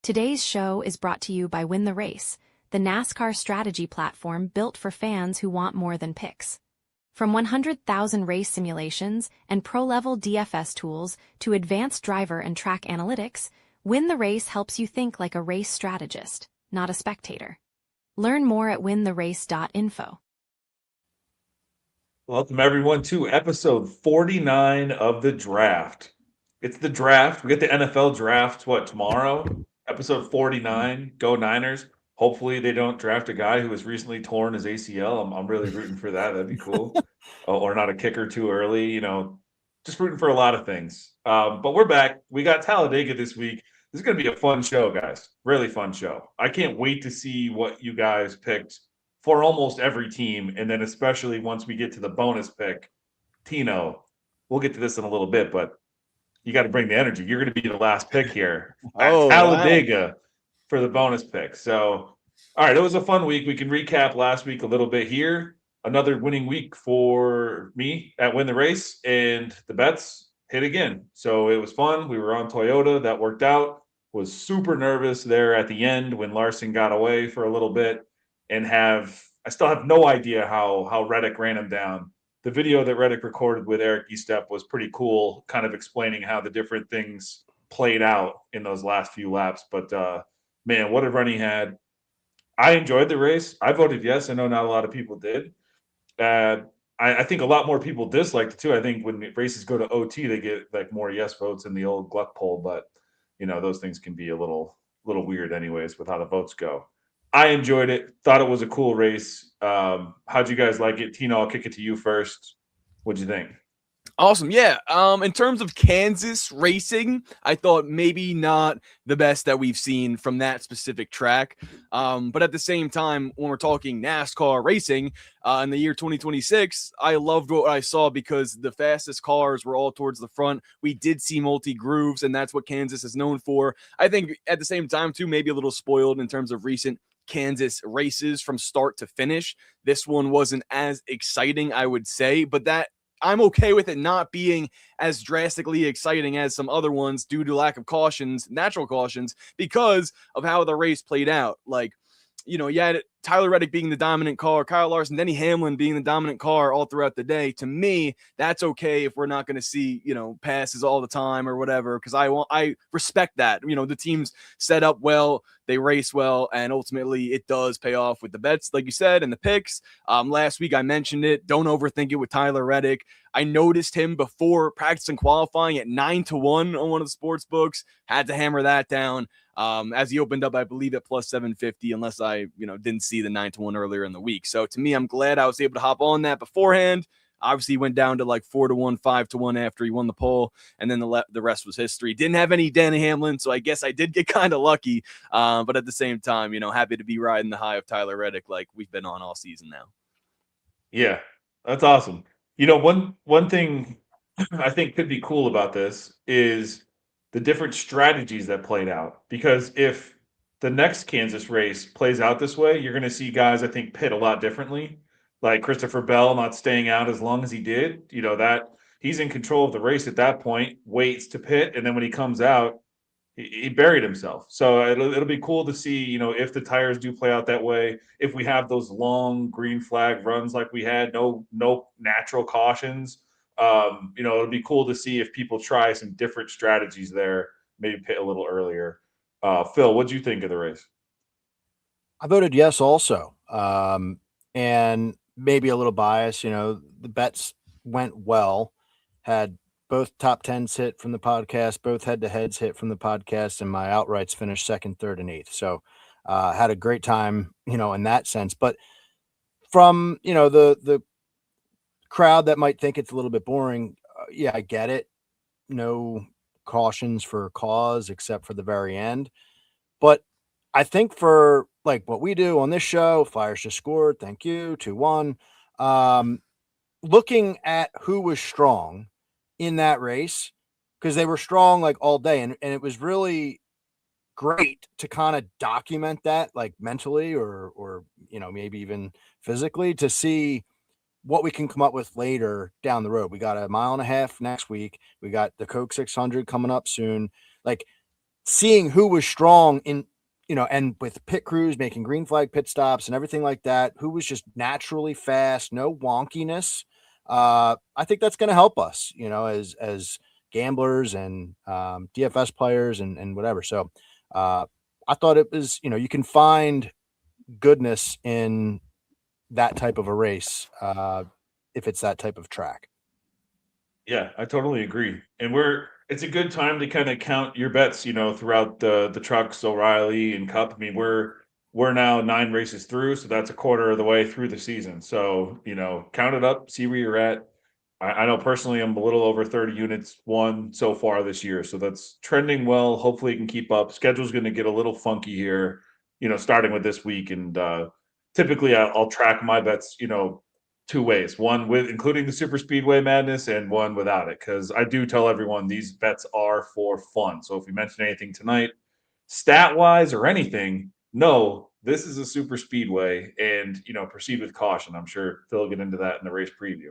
Today's show is brought to you by Win the Race, the NASCAR strategy platform built for fans who want more than picks. From 100,000 race simulations and pro-level DFS tools to advanced driver and track analytics, Win the Race helps you think like a race strategist, not a spectator. Learn more at wintherace.info. Welcome, everyone, to episode 49 of the draft. It's the draft. We get the NFL draft, tomorrow? Episode 49. Go Niners. Hopefully, they don't draft a guy who has recently torn his ACL. I'm really rooting for that. That'd be cool. Or not a kicker too early. Just rooting for a lot of things. But we're back. We got Talladega this week. This is going to be a fun show, guys. Really fun show. I can't wait to see what you guys picked for almost every team, and then especially once we get to the bonus pick, Tino, we'll get to this in a little bit, but you got to bring the energy. You're going to be the last pick here at Talladega for the bonus pick. So, all right, it was a fun week. We can recap last week a little bit here. Another winning week for me at Win the Race, and the bets hit again. So it was fun. We were on Toyota. That worked out. Was super nervous there at the end when Larson got away for a little bit. And I still have no idea how Reddick ran him down. The video that Reddick recorded with Eric Estep was pretty cool, kind of explaining how the different things played out in those last few laps. But man, what a run he had. I enjoyed the race. I voted yes. I know not a lot of people did. I think a lot more people disliked it too. I think when races go to OT, they get like more yes votes in the old Gluck poll. But those things can be a little weird anyways with how the votes go. I enjoyed it. Thought it was a cool race. How'd you guys like it? Tino, I'll kick it to you first. What'd you think? Awesome. Yeah. In terms of Kansas racing, I thought maybe not the best that we've seen from that specific track. But at the same time, when we're talking NASCAR racing in the year 2026, I loved what I saw because the fastest cars were all towards the front. We did see multi-grooves, and that's what Kansas is known for. I think at the same time, too, maybe a little spoiled in terms of recent Kansas races from start to finish. This one wasn't as exciting, I would say, but that I'm okay with it not being as drastically exciting as some other ones due to lack of cautions, natural cautions, because of how the race played out. Like, you had Tyler Reddick being the dominant car, Kyle Larson, Denny Hamlin being the dominant car all throughout the day. To me, that's okay if we're not going to see, passes all the time or whatever, because I respect that. The teams set up well, they race well, and ultimately it does pay off with the bets, like you said, and the picks. Last week I mentioned it. Don't overthink it with Tyler Reddick. I noticed him before practice and qualifying at 9-1 on one of the sports books. Had to hammer that down. As he opened up, I believe at plus 750, unless I, didn't see the 9-1 earlier in the week. So to me, I'm glad I was able to hop on that beforehand. Obviously, he went down to like 4-1, 5-1 after he won the pole, and then the rest was history. Didn't have any Denny Hamlin, so I guess I did get kind of lucky. But at the same time, happy to be riding the high of Tyler Reddick like we've been on all season now. Yeah, that's awesome. One thing I think could be cool about this is the different strategies that played out. Because if the next Kansas race plays out this way, you're going to see guys, I think, pit a lot differently. Like Christopher Bell not staying out as long as he did. That he's in control of the race at that point, waits to pit, and then when he comes out, he buried himself. So it'll be cool to see, if the tires do play out that way, if we have those long green flag runs like we had, no natural cautions. It'll be cool to see if people try some different strategies there, maybe pit a little earlier. Phil, what'd you think of the race? I voted yes also. And maybe a little bias, the bets went well, had both top 10s hit from the podcast, both head-to-heads hit from the podcast, and my outrights finished second, third, and eighth. So had a great time, in that sense. But from, the crowd that might think it's a little bit boring, yeah, I get it. No cautions for cause except for the very end. But I think for like what we do on this show, Flyers just scored, thank you, 2-1. Looking at who was strong in that race, because they were strong like all day, and it was really great to kind of document that like mentally or maybe even physically to see what we can come up with later down the road. We got a 1.5 miles next week. We got the Coke 600 coming up soon. Like seeing who was strong in, and with pit crews making green flag pit stops and everything like that, who was just naturally fast, no wonkiness. I think that's going to help us, as gamblers and DFS players and whatever. So I thought it was, you can find goodness in that type of a race if it's that type of track. Yeah, I totally agree. And it's a good time to kind of count your bets, throughout the trucks, O'Reilly and Cup. I mean, we're now 9 races through, so that's a quarter of the way through the season. So, count it up, see where you're at. I know personally I'm a little over 30 units won so far this year. So that's trending well. Hopefully it can keep up. Schedule's going to get a little funky here, starting with this week. And typically I'll track my bets, 2 ways, one with including the super speedway madness and one without it. Cause I do tell everyone these bets are for fun. So if we mention anything tonight, stat wise or anything, no, this is a super speedway and, proceed with caution. I'm sure Phil will get into that in the race preview.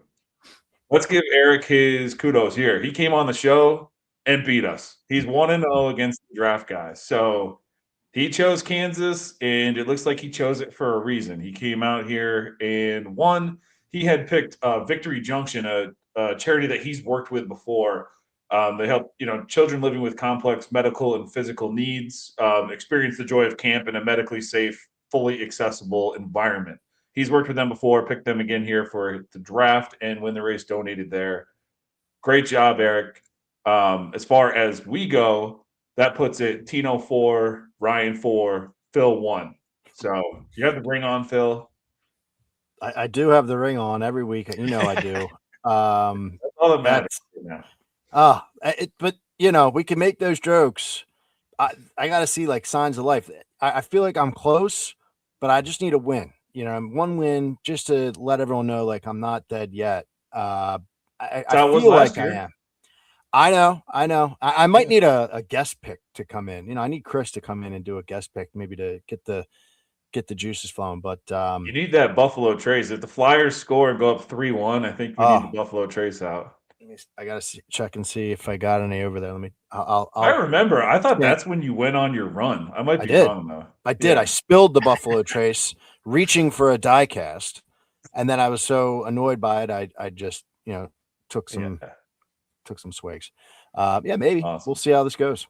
Let's give Eric his kudos here. He came on the show and beat us. He's 1-0 against the draft guys. So he chose Kansas, and it looks like he chose it for a reason. He came out here and won. He had picked Victory Junction, a charity that he's worked with before. They help children living with complex medical and physical needs experience the joy of camp in a medically safe, fully accessible environment. He's worked with them before, picked them again here for the draft and win the race donated there. Great job, Eric. As far as we go, that puts it Tino 4, Ryan 4, Phil 1. So you have the ring on, Phil. I do have the ring on every week. I do. That's all that matters. But we can make those jokes. I got to see like signs of life. I feel like I'm close, but I just need a win. One win just to let everyone know, like I'm not dead yet. I feel like I am. I know. I might need a guest pick to come in. I need Chris to come in and do a guest pick, maybe to get the juices flowing. But you need that Buffalo Trace. If the Flyers score and go up 3-1, I think we need the Buffalo Trace out. I gotta check and see if I got any over there. Let me. I remember. I thought that's when you went on your run. I might be wrong though. I did. Yeah. I spilled the Buffalo Trace, reaching for a die cast, and then I was so annoyed by it, I just took some swigs. Maybe we'll see how this goes.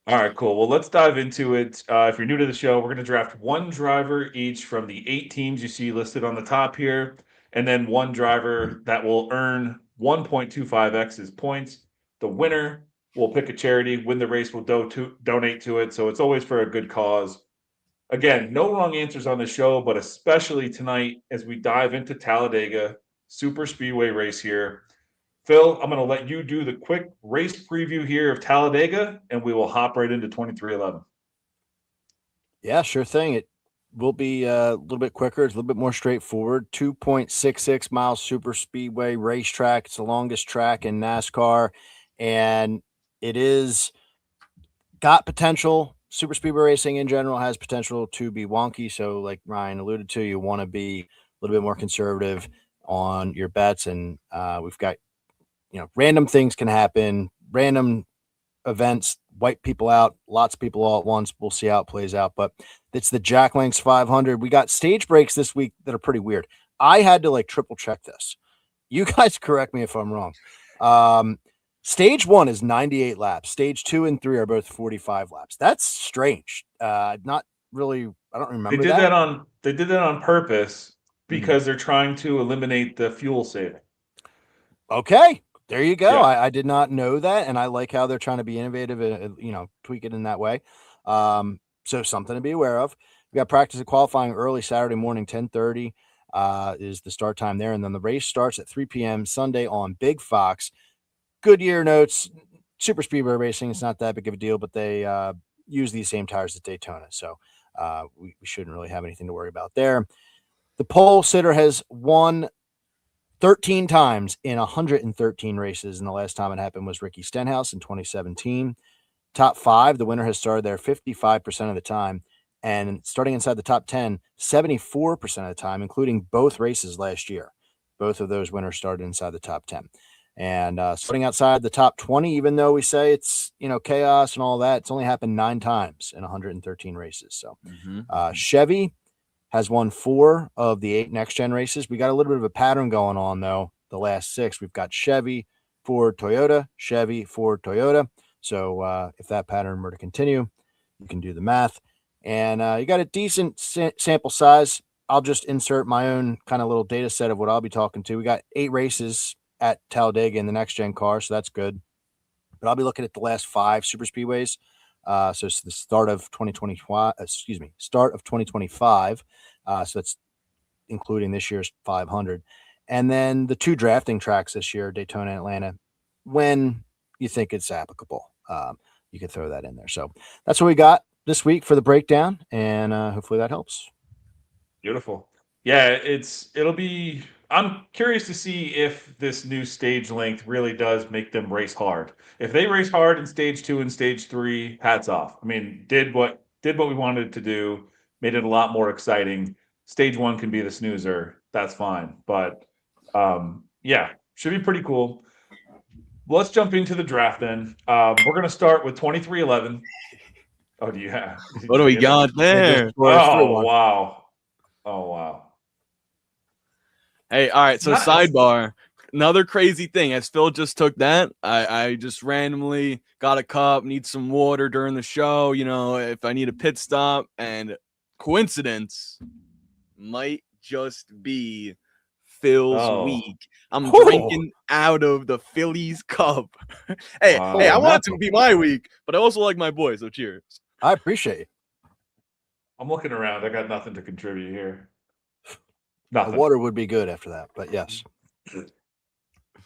All right, cool. Well, let's dive into it. If you're new to the show, we're going to draft one driver each from the 8 teams you see listed on the top here, and then one driver that will earn 1.25x's points. The winner will pick a charity, win the race, will donate to it. So it's always for a good cause. Again, no wrong answers on the show, but especially tonight as we dive into Talladega Super Speedway race here. Phil, I'm going to let you do the quick race preview here of Talladega, and we will hop right into 2311. Yeah, sure thing. It will be a little bit quicker. It's a little bit more straightforward. 2.66 mile super speedway racetrack. It's the longest track in NASCAR, and it is got potential. Super speedway racing in general has potential to be wonky. So like Ryan alluded to, you want to be a little bit more conservative on your bets. And we've got, random things can happen, random events, wipe people out, lots of people all at once. We'll see how it plays out, but it's the Jack Links 500. We got stage breaks this week that are pretty weird. I had to triple check this. You guys correct me if I'm wrong. Stage 1 is 98 laps. Stage 2 and 3 are both 45 laps. That's strange. Not really. I don't remember. They did that on purpose because they're trying to eliminate the fuel saving. Okay. There you go. Yeah. I did not know that, and I like how they're trying to be innovative and tweak it in that way. So something to be aware of. We got practice and qualifying early Saturday morning, 10:30 is the start time there, and then the race starts at 3 p.m. Sunday on Big Fox. Goodyear notes super speedway racing. It's not that big of a deal, but they use these same tires at Daytona, so we shouldn't really have anything to worry about there. The pole sitter has won 13 times in 113 races, and the last time it happened was Ricky Stenhouse in 2017. Top 5, the winner has started there 55% of the time, and starting inside the top 10, 74% of the time, including both races last year. Both of those winners started inside the top 10. And starting outside the top 20, even though we say it's, chaos and all that, it's only happened 9 times in 113 races. So Chevy has won 4 of the 8 next-gen races. We got a little bit of a pattern going on, though, the last 6. We've got Chevy, Ford, Toyota, Chevy, Ford, Toyota. So if that pattern were to continue, you can do the math. And you got a decent sample size. I'll just insert my own kind of little data set of what I'll be talking to. We got 8 races at Talladega in the next-gen car, so that's good. But I'll be looking at the last 5 super speedways. So it's the start of 2025. Start of 2025. So that's including this year's 500, and then the 2 drafting tracks this year, Daytona and Atlanta. When you think it's applicable, you could throw that in there. So that's what we got this week for the breakdown, and hopefully that helps. Beautiful. Yeah, it'll be. I'm curious to see if this new stage length really does make them race hard. If they race hard in stage 2 and stage 3, hats off. I mean, did what we wanted to do, made it a lot more exciting. Stage 1 can be the snoozer. That's fine. But yeah, should be pretty cool. Let's jump into the draft then. We're gonna start with 2311. Oh, do you have? What do we got there? Oh wow. Oh wow. Hey, all right. So Nice. sidebar, another crazy thing. As Phil just took that, I just randomly got a cup, need some water during the show. If I need a pit stop, and coincidence might just be Phil's week. I'm drinking out of the Phillies cup. Hey, I want it to be my week, but I also like my boys. So cheers. I appreciate it. I'm looking around. I got nothing to contribute here. Nothing. The water would be good after that, but yes.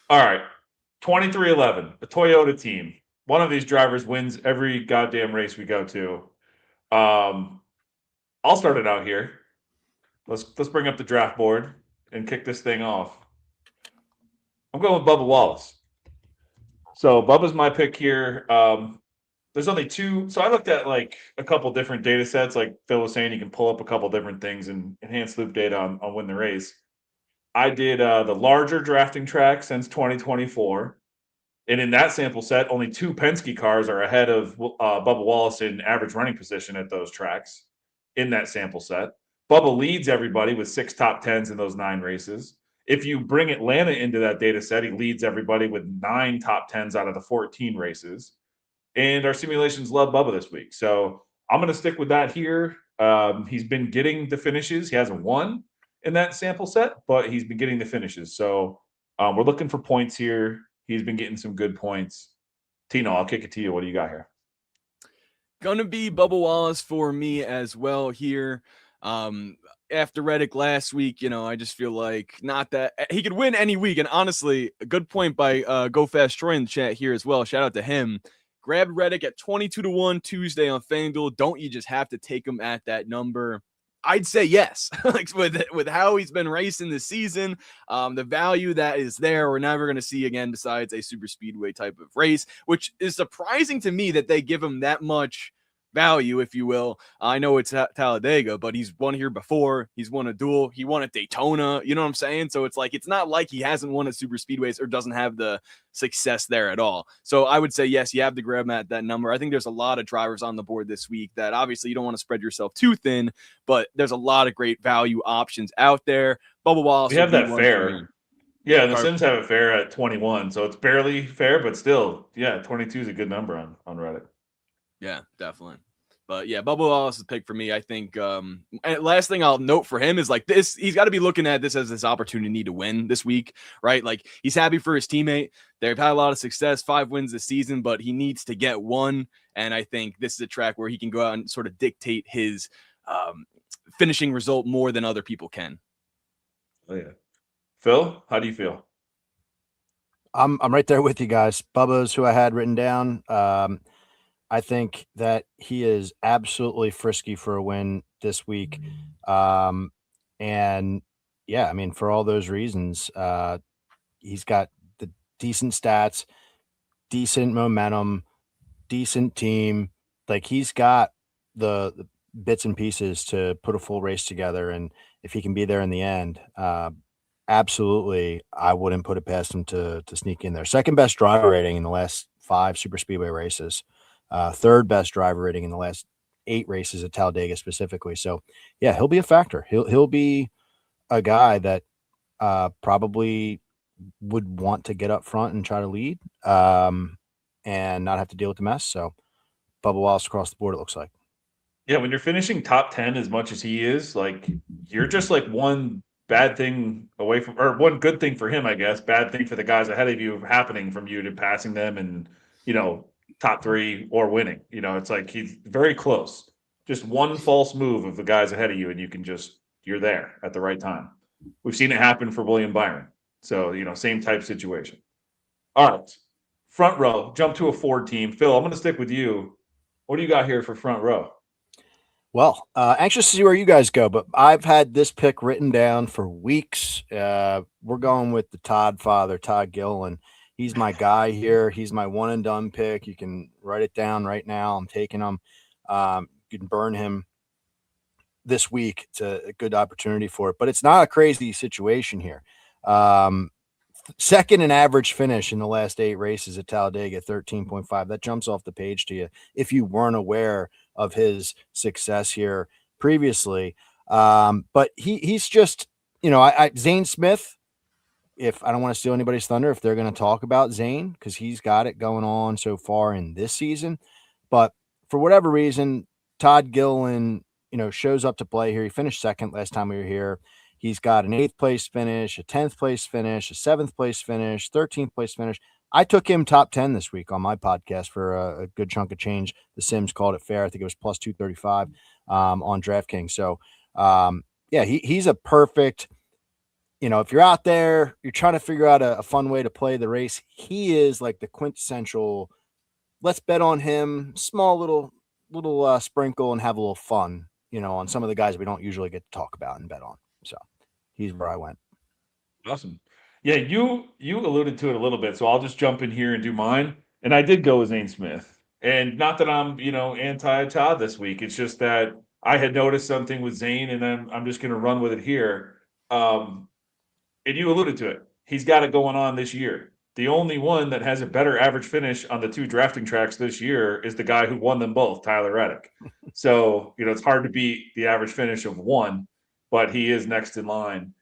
All right. 2311, the Toyota team. One of these drivers wins every goddamn race we go to. I'll start it out here. Let's bring up the draft board and kick this thing off. I'm going with Bubba Wallace. So Bubba's my pick here. There's only 2. So I looked at like a couple different data sets. Like Phil was saying, you can pull up a couple different things and enhance loop data on win the race. I did the larger drafting track since 2024. And in that sample set, only 2 Penske cars are ahead of Bubba Wallace in average running position at those tracks in that sample set. Bubba leads everybody with 6 top 10s in those 9 races. If you bring Atlanta into that data set, he leads everybody with 9 top 10s out of the 14 races. And our simulations love Bubba this week. So I'm going to stick with that here. He's been getting the finishes. He hasn't won in that sample set, but he's been getting the finishes. So we're looking for points here. He's been getting some good points. Tino, I'll kick it to you. What do you got here? Gonna be Bubba Wallace for me as well here. After Reddick last week, I just feel like not that he could win any week. And honestly, a good point by Go Fast Troy in the chat here as well. Shout out to him. Grabbed Reddick at 22-1 Tuesday on FanDuel. Don't you just have to take him at that number? I'd say yes. Like with how he's been racing this season, the value that is there, we're never going to see again besides a super speedway type of race, which is surprising to me that they give him that much value, if you will. I know it's Talladega, but he's won here before. He's won a duel. He won at Daytona. You know what I'm saying? So it's like, it's not like he hasn't won at super speedways or doesn't have the success there at all. So I would say, yes, you have to grab him at that number. I think there's a lot of drivers on the board this week that obviously you don't want to spread yourself too thin, but there's a lot of great value options out there. Bubba Wallace. We have that fair. Yeah, the Sims have it fair at 21. So it's barely fair, but still, yeah, 22 is a good number on Reddit. Yeah, definitely. But yeah, Bubba Wallace's pick for me. I think and last thing I'll note for him is like this, he's got to be looking at this as this opportunity to win this week, right? Like he's happy for his teammate. They've had a lot of success, 5 wins this season, but he needs to get one. And I think this is a track where he can go out and sort of dictate his finishing result more than other people can. Oh yeah. Phil, how do you feel? I'm right there with you guys. Bubba's who I had written down. I think that he is absolutely frisky for a win this week. And yeah, I mean, for all those reasons, he's got the decent stats, decent momentum, decent team. Like he's got the bits and pieces to put a full race together. And if he can be there in the end, absolutely, I wouldn't put it past him to sneak in there. Second best driver rating in the last 5 super speedway races. Third best driver rating in the last 8 races at Talladega specifically. So yeah, he'll be a factor. He'll be a guy that probably would want to get up front and try to lead, and not have to deal with the mess. So Bubba Wallace across the board, it looks like. Yeah, when you're finishing top 10 as much as he is, like you're just like one bad thing away from, or one good thing for him, I guess, bad thing for the guys ahead of you happening from you to passing them and, top 3 or winning. It's like he's very close. Just one false move of the guys ahead of you, and you're there at the right time. We've seen it happen for William Byron. So, same type situation. All right. Front row, jump to a Ford team. Phil, I'm going to stick with you. What do you got here for front row? Well, anxious to see where you guys go, but I've had this pick written down for weeks. We're going with the Todd father, Todd Gilliland. He's my guy here. He's my one and done pick. You can write it down right now. I'm taking him. You can burn him this week. It's a good opportunity for it, but it's not a crazy situation here. Second in average finish in the last 8 races at Talladega, 13.5. That jumps off the page to you if you weren't aware of his success here previously. But he's just, Zane Smith, if I don't want to steal anybody's thunder, if they're going to talk about Zane, because he's got it going on so far in this season. But for whatever reason, Todd Gilliland, shows up to play here. He finished second last time we were here. He's got an 8th place finish, a 10th place finish, a 7th place finish, 13th place finish. I took him top 10 this week on my podcast for a good chunk of change. The Sims called it fair. I think it was plus 235 on DraftKings. So, he's a perfect, if you're out there, you're trying to figure out a fun way to play the race. He is like the quintessential, let's bet on him, small little sprinkle and have a little fun, on some of the guys we don't usually get to talk about and bet on. So he's where I went. Awesome. Yeah, you alluded to it a little bit, so I'll just jump in here and do mine. And I did go with Zane Smith. And not that I'm, anti-Todd this week. It's just that I had noticed something with Zane, and I'm just going to run with it here. And you alluded to it. He's got it going on this year. The only one that has a better average finish on the 2 drafting tracks this year is the guy who won them both, Tyler Reddick. So, it's hard to beat the average finish of one, but he is next in line.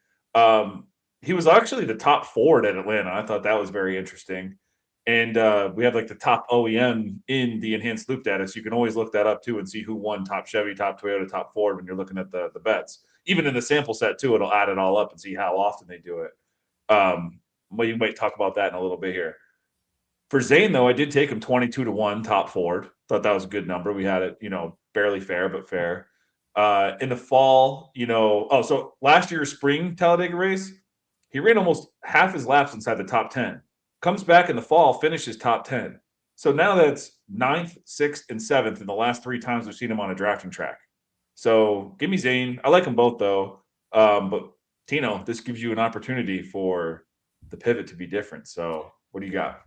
He was actually the top Ford at Atlanta. I thought that was very interesting. And we have like the top OEM in the enhanced loop data. So you can always look that up too and see who won top Chevy, top Toyota, top Ford when you're looking at the bets. Even in the sample set too, it'll add it all up and see how often they do it. Well, you might talk about that in a little bit here. For Zane, though, I did take him 22-1 top Ford. Thought that was a good number. We had it, barely fair, but fair. In the fall, so last year's spring Talladega race, he ran almost half his laps inside the top 10. Comes back in the fall, finishes top 10. So now that's 9th, 6th, and 7th in the last 3 times we've seen him on a drafting track. So give me Zane. I like them both, though. But, Tino, this gives you an opportunity for the pivot to be different. So what do you got?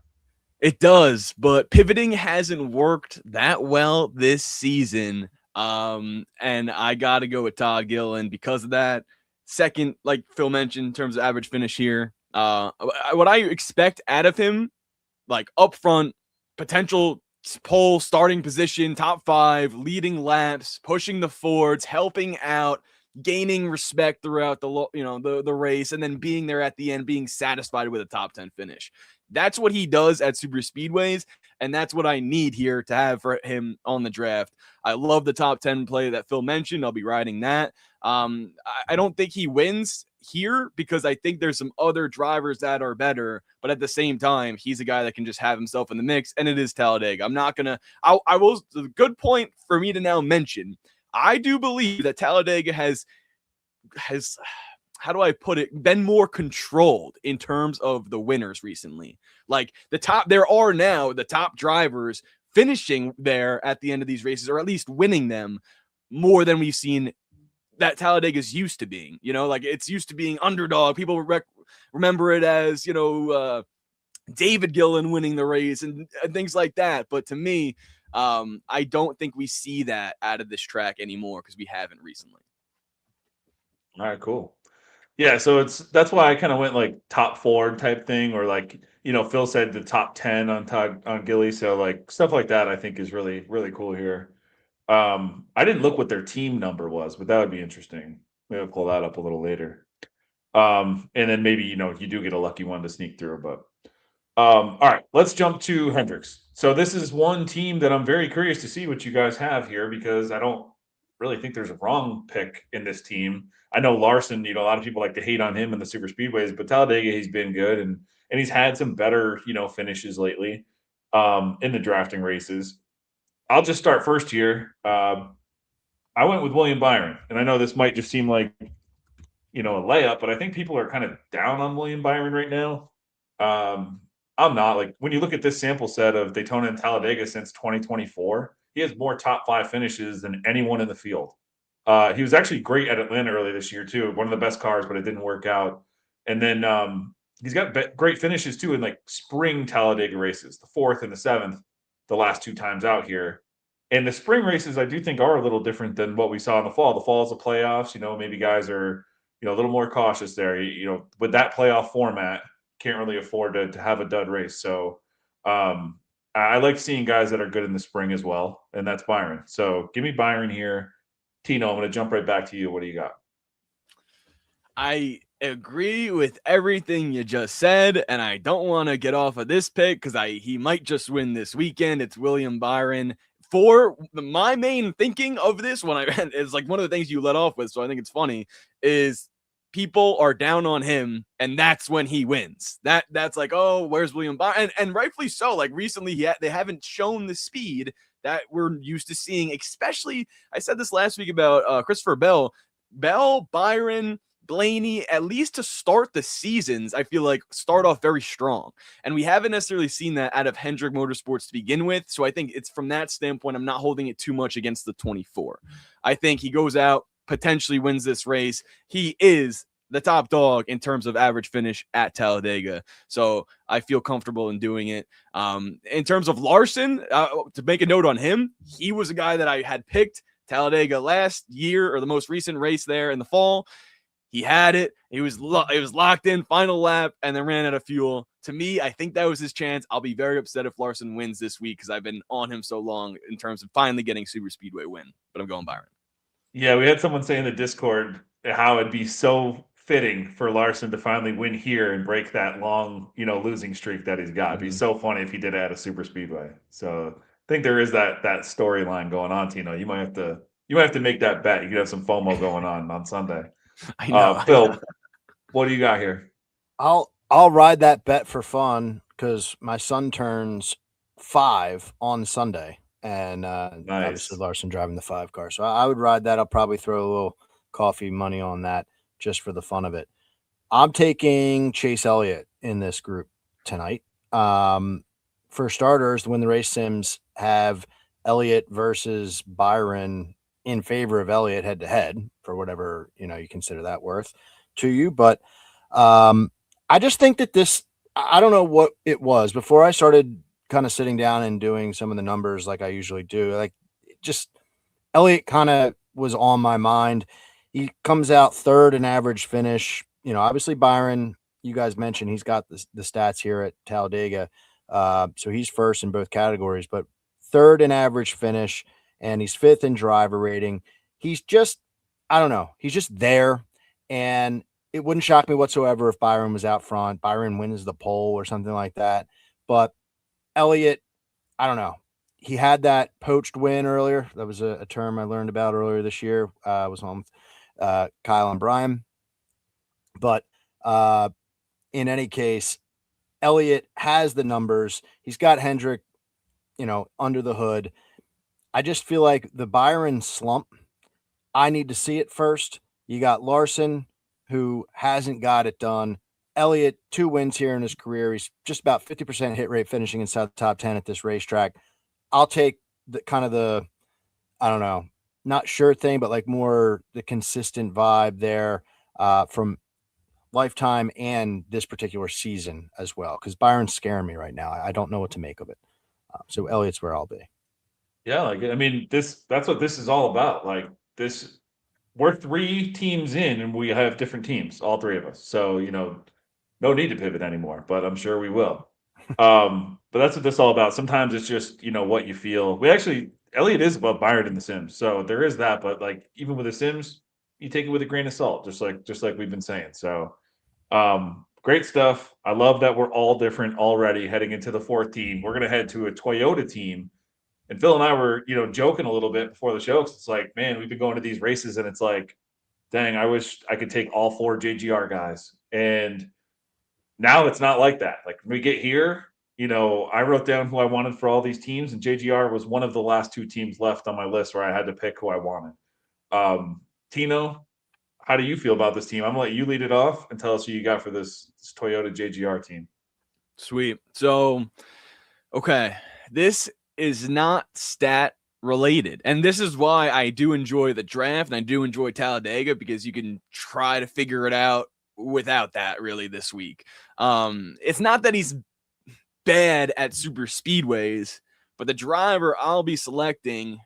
It does, but pivoting hasn't worked that well this season. And I got to go with Todd Gilliland because of that. Second, like Phil mentioned, in terms of average finish here, what I expect out of him, like up front, potential pole starting position, top 5, leading laps, pushing the Fords, helping out, gaining respect throughout the race, and then being there at the end, being satisfied with a top 10 finish. That's what he does at super speedways, and that's what I need here to have for him on the draft. I love the top 10 play that Phil mentioned. I'll be riding that. I don't think he wins here because I think there's some other drivers that are better, but at the same time, he's a guy that can just have himself in the mix, and it is Talladega. I'm not gonna. I will. A good point for me to now mention. I do believe that Talladega has how do I put it, been more controlled in terms of the winners recently. Like there are now the top drivers finishing there at the end of these races, or at least winning them more than we've seen that Talladega's used to being. Like it's used to being underdog. People remember it as, David Gillen winning the race and things like that. But to me, I don't think we see that out of this track anymore because we haven't recently. All right, cool. Yeah, so that's why I kind of went like top 4 type thing, or like, Phil said the top 10 on Gilly. So like stuff like that I think is really, really cool here. I didn't look what their team number was, but that would be interesting. Maybe I'll pull that up a little later. And then maybe, you do get a lucky one to sneak through, but all right, let's jump to Hendricks. So this is one team that I'm very curious to see what you guys have here, because I don't really think there's a wrong pick in this team. I know Larson, a lot of people like to hate on him in the super speedways, but Talladega, he's been good, and he's had some better, finishes lately in the drafting races. I'll just start first here. I went with William Byron, and I know this might just seem like a layup, but I think people are kind of down on William Byron right now. I'm not. Like, when you look at this sample set of Daytona and Talladega since 2024, he has more top 5 finishes than anyone in the field. He was actually great at Atlanta early this year too. One of the best cars, but it didn't work out. And then he's got great finishes too in like spring Talladega races, the 4th and the 7th, the last 2 times out here. And the spring races, I do think, are a little different than what we saw in the fall. The fall is the playoffs. Maybe guys are a little more cautious there. With that playoff format, can't really afford to have a dud race. So I like seeing guys that are good in the spring as well, and that's Byron. So give me Byron here. Tino, I'm going to jump right back to you. What do you got? I agree with everything you just said, and I don't want to get off of this pick because he might just win this weekend. It's William Byron. For my main thinking of this, when is like one of the things you let off with, so I think it's funny, is people are down on him, and that's when he wins. That's like, oh, where's William Byron? And rightfully so. Like recently, they haven't shown the speed that we're used to seeing. Especially, I said this last week about Christopher Bell, Byron, Blaney, at least to start the seasons, I feel like start off very strong. And we haven't necessarily seen that out of Hendrick Motorsports to begin with. So I think it's from that standpoint, I'm not holding it too much against the 24. I think he goes out, potentially wins this race. He is the top dog in terms of average finish at Talladega. So I feel comfortable in doing it. In terms of Larson, to make a note on him, he was a guy that I had picked Talladega last year, or the most recent race there in the fall. He had it. It was locked in, final lap, and then ran out of fuel. To me, I think that was his chance. I'll be very upset if Larson wins this week because I've been on him so long in terms of finally getting Super Speedway win. But I'm going Byron. Yeah, we had someone say in the Discord how it'd be so fitting for Larson to finally win here and break that long, losing streak that he's got. It'd be so funny if he did it at a super speedway. So I think there is that storyline going on, Tino. You might have to make that bet. You could have some FOMO going on Sunday. I know. Phil, what do you got here? I'll ride that bet for fun because my son turns 5 on Sunday, and obviously Larson driving the 5 car. So I would ride that. I'll probably throw a little coffee money on that just for the fun of it. I'm taking Chase Elliott in this group tonight. For starters, the Win the Race sims have Elliott versus Byron in favor of Elliott head to head for whatever, you consider that worth to you. But I just think that I don't know what it was before I started kind of sitting down and doing some of the numbers like I usually do. Like, just Elliott kind of was on my mind. He comes out 3rd in average finish. Obviously Byron, you guys mentioned he's got the stats here at Talladega. So he's 1st in both categories, but 3rd in average finish, and he's 5th in driver rating. He's just, I don't know. He's just there. And it wouldn't shock me whatsoever if Byron was out front. Byron wins the pole or something like that. But Elliott, I don't know. He had that poached win earlier. That was a term I learned about earlier this year. I was on with Kyle and Brian. But in any case, Elliott has the numbers. He's got Hendrick, under the hood. I just feel like the Byron slump, I need to see it first. You got Larson, who hasn't got it done. Elliott, 2 wins here in his career. He's just about 50% hit rate finishing inside the top 10 at this racetrack. I'll take the I don't know, not sure thing, but like more the consistent vibe there from lifetime and this particular season as well. Because Byron's scaring me right now. I don't know what to make of it. So Elliott's where I'll be. Yeah, that's what this is all about. Like, this we're 3 teams in, and we have different teams, all 3 of us. So, no need to pivot anymore, but I'm sure we will. But that's what this is all about. Sometimes it's just, what you feel. Elliot is above Byron in The Sims, so there is that. But like even with The Sims, you take it with a grain of salt, just like we've been saying. So, great stuff. I love that we're all different already heading into the 4th team. We're gonna head to a Toyota team. And Phil and I were, joking a little bit before the show. 'Cause it's like, man, we've been going to these races, and it's like, dang, I wish I could take all 4 JGR guys. And now it's not like that. Like when we get here, I wrote down who I wanted for all these teams, and JGR was one of the last 2 teams left on my list where I had to pick who I wanted. Tino, how do you feel about this team? I'm gonna let you lead it off and tell us who you got for this Toyota JGR team. Sweet. So, okay, this is not stat related. And this is why I do enjoy the draft and I do enjoy Talladega, because you can try to figure it out without that really this week. It's not that he's bad at super speedways, but the driver I'll be selecting,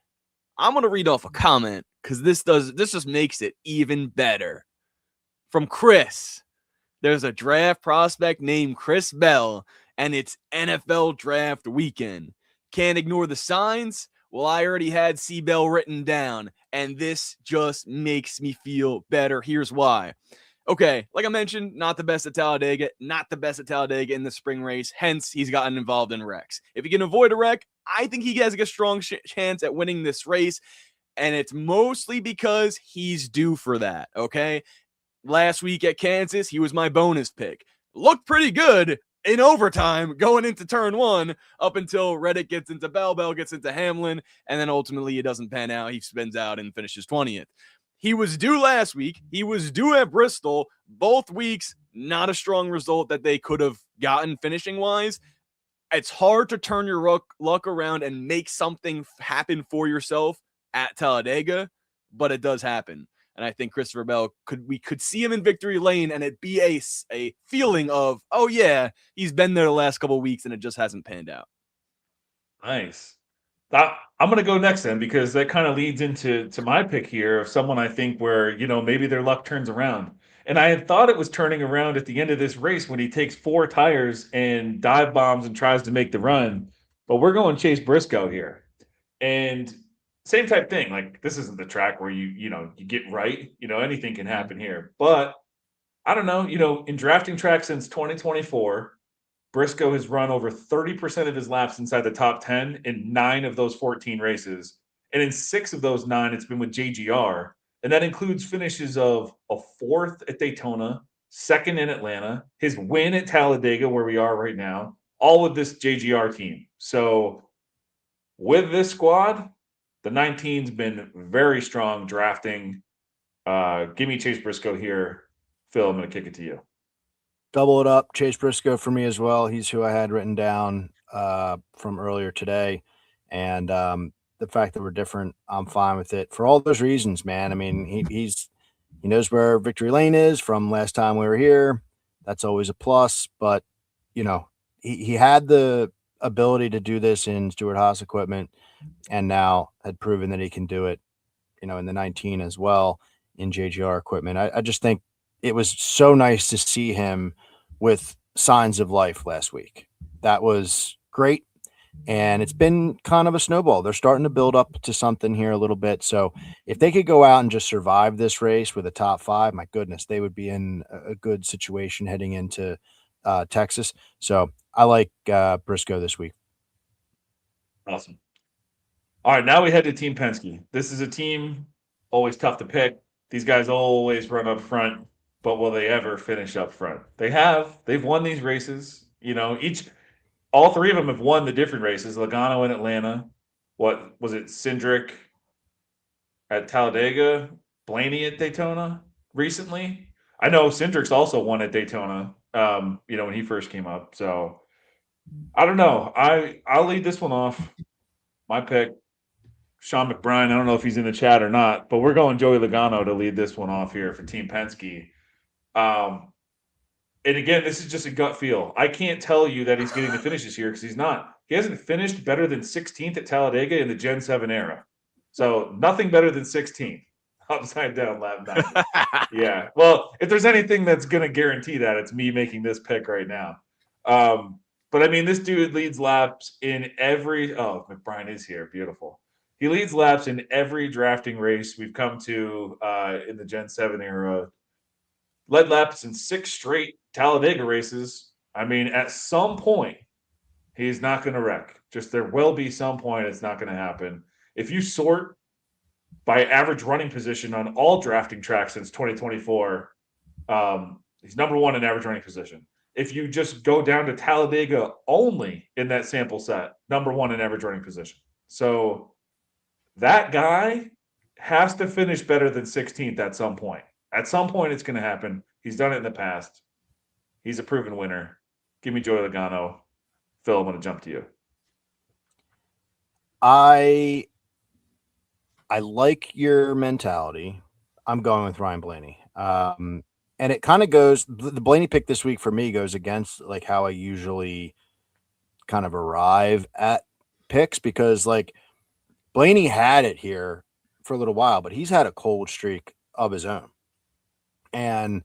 I'm going to read off a comment because this just makes it even better. From Chris, there's a draft prospect named Chris Bell, and it's NFL draft weekend. Can't ignore the signs. Well, I already had C Bell written down, and this just makes me feel better. Here's why. Okay, like I mentioned, not the best at Talladega, not the best at Talladega in the spring race. Hence, he's gotten involved in wrecks. If he can avoid a wreck, I think he has a strong chance at winning this race, and it's mostly because he's due for that, okay? Last week at Kansas, he was my bonus pick. Looked pretty good in overtime going into turn 1 up until Reddick gets into Bell gets into Hamlin, and then ultimately it doesn't pan out. He spins out and finishes 20th. He was due last week. He was due at Bristol. Both weeks, not a strong result that they could have gotten finishing-wise. It's hard to turn your luck around and make something happen for yourself at Talladega, but it does happen. And I think Christopher Bell we could see him in victory lane, and it'd be a feeling of, oh yeah, he's been there the last couple of weeks and it just hasn't panned out. Nice. I'm going to go next then, because that kind of leads into my pick here of someone I think where, maybe their luck turns around. And I had thought it was turning around at the end of this race when he takes 4 tires and dive bombs and tries to make the run. But we're going Chase Briscoe here. And same type thing. Like, this isn't the track where you get right. Anything can happen here. But I don't know, in drafting tracks since 2024, Briscoe has run over 30% of his laps inside the top 10 in 9 of those 14 races. And in 6 of those 9, it's been with JGR. And that includes finishes of a 4th at Daytona, 2nd in Atlanta, his win at Talladega, where we are right now, all with this JGR team. So with this squad, the 19's been very strong drafting. Give me Chase Briscoe here. Phil, I'm going to kick it to you. Double it up. Chase Briscoe for me as well. He's who I had written down from earlier today. And the fact that we're different, I'm fine with it for all those reasons, man. I mean, he knows where victory lane is from last time we were here. That's always a plus. But, he had the ability to do this in Stewart-Haas equipment, and now had proven that he can do it, in the 19 as well in JGR equipment. I just think it was so nice to see him with signs of life last week. That was great. And it's been kind of a snowball. They're starting to build up to something here a little bit. So if they could go out and just survive this race with a top 5, my goodness, they would be in a good situation heading into Texas. So I like Briscoe this week. Awesome. All right, now we head to Team Penske. This is a team always tough to pick. These guys always run up front, but will they ever finish up front? They have. They've won these races. All 3 of them have won the different races. Logano in Atlanta. What was it? Cindric at Talladega. Blaney at Daytona recently. I know Cindric's also won at Daytona. When he first came up. So I don't know. I'll lead this one off. My pick, Sean McBride. I don't know if he's in the chat or not, but we're going Joey Logano to lead this one off here for Team Penske. And again, this is just a gut feel. I can't tell you that he's getting the finishes here because he's not. He hasn't finished better than 16th at Talladega in the Gen 7 era. So nothing better than 16th. upside down lap 90. Yeah. Well, if there's anything that's going to guarantee that, it's me making this pick right now. But I mean, this dude leads laps in every. Oh, McBride is here. Beautiful. He leads laps in every drafting race we've come to in the Gen 7 era. Led laps in 6 straight Talladega races. I mean, at some point, he's not going to wreck. Just there will be some point it's not going to happen. If you sort by average running position on all drafting tracks since 2024, he's number 1 in average running position. If you just go down to Talladega only in that sample set, number 1 in average running position. So that guy has to finish better than 16th at some point. At some point, it's going to happen. He's done it in the past. He's a proven winner. Give me Joey Logano. Phil, I'm going to jump to you. I like your mentality. I'm going with Ryan Blaney. And it kind of goes, the Blaney pick this week for me goes against like how I usually kind of arrive at picks, because like Blaney had it here for a little while, but he's had a cold streak of his own. And,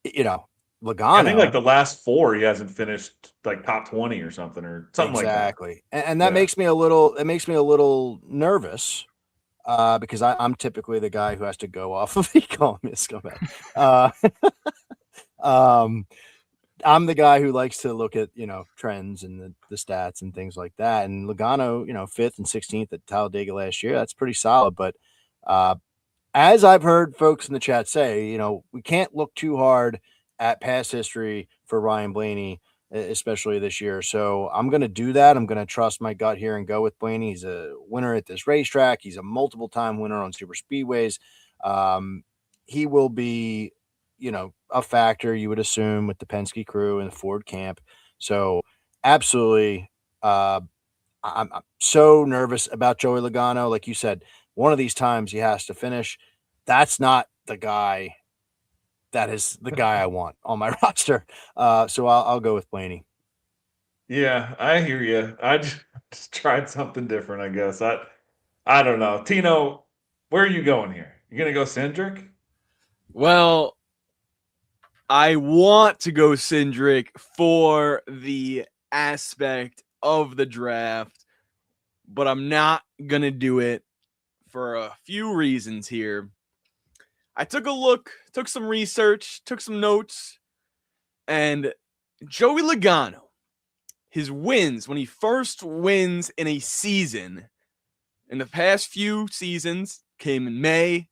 you know, Logano, I think like the last 4, he hasn't finished like top 20 or something like that. Exactly. And that makes me a little nervous. Because I'm typically the guy who has to go off of economists. I'm the guy who likes to look at, trends and the stats and things like that. And Logano, 5th and 16th at Talladega last year, that's pretty solid. But as I've heard folks in the chat say, we can't look too hard at past history for Ryan Blaney, especially this year. So I'm going to do that. I'm going to trust my gut here and go with Blaney. He's a winner at this racetrack. He's a multiple-time winner on super speedways. He will be, a factor, you would assume, with the Penske crew and the Ford camp. So absolutely. I'm so nervous about Joey Logano. Like you said, one of these times he has to finish. That's not the guy. That is the guy I want on my roster. So I'll go with Blaney. Yeah, I hear you. I just tried something different, I guess. I don't know. Tino, where are you going here? You going to go Cindric? Well, I want to go Cindric for the aspect of the draft, but I'm not going to do it for a few reasons here. I took a look, took some research, took some notes, and Joey Logano, his wins, when he first wins in a season, in the past few seasons, came in May,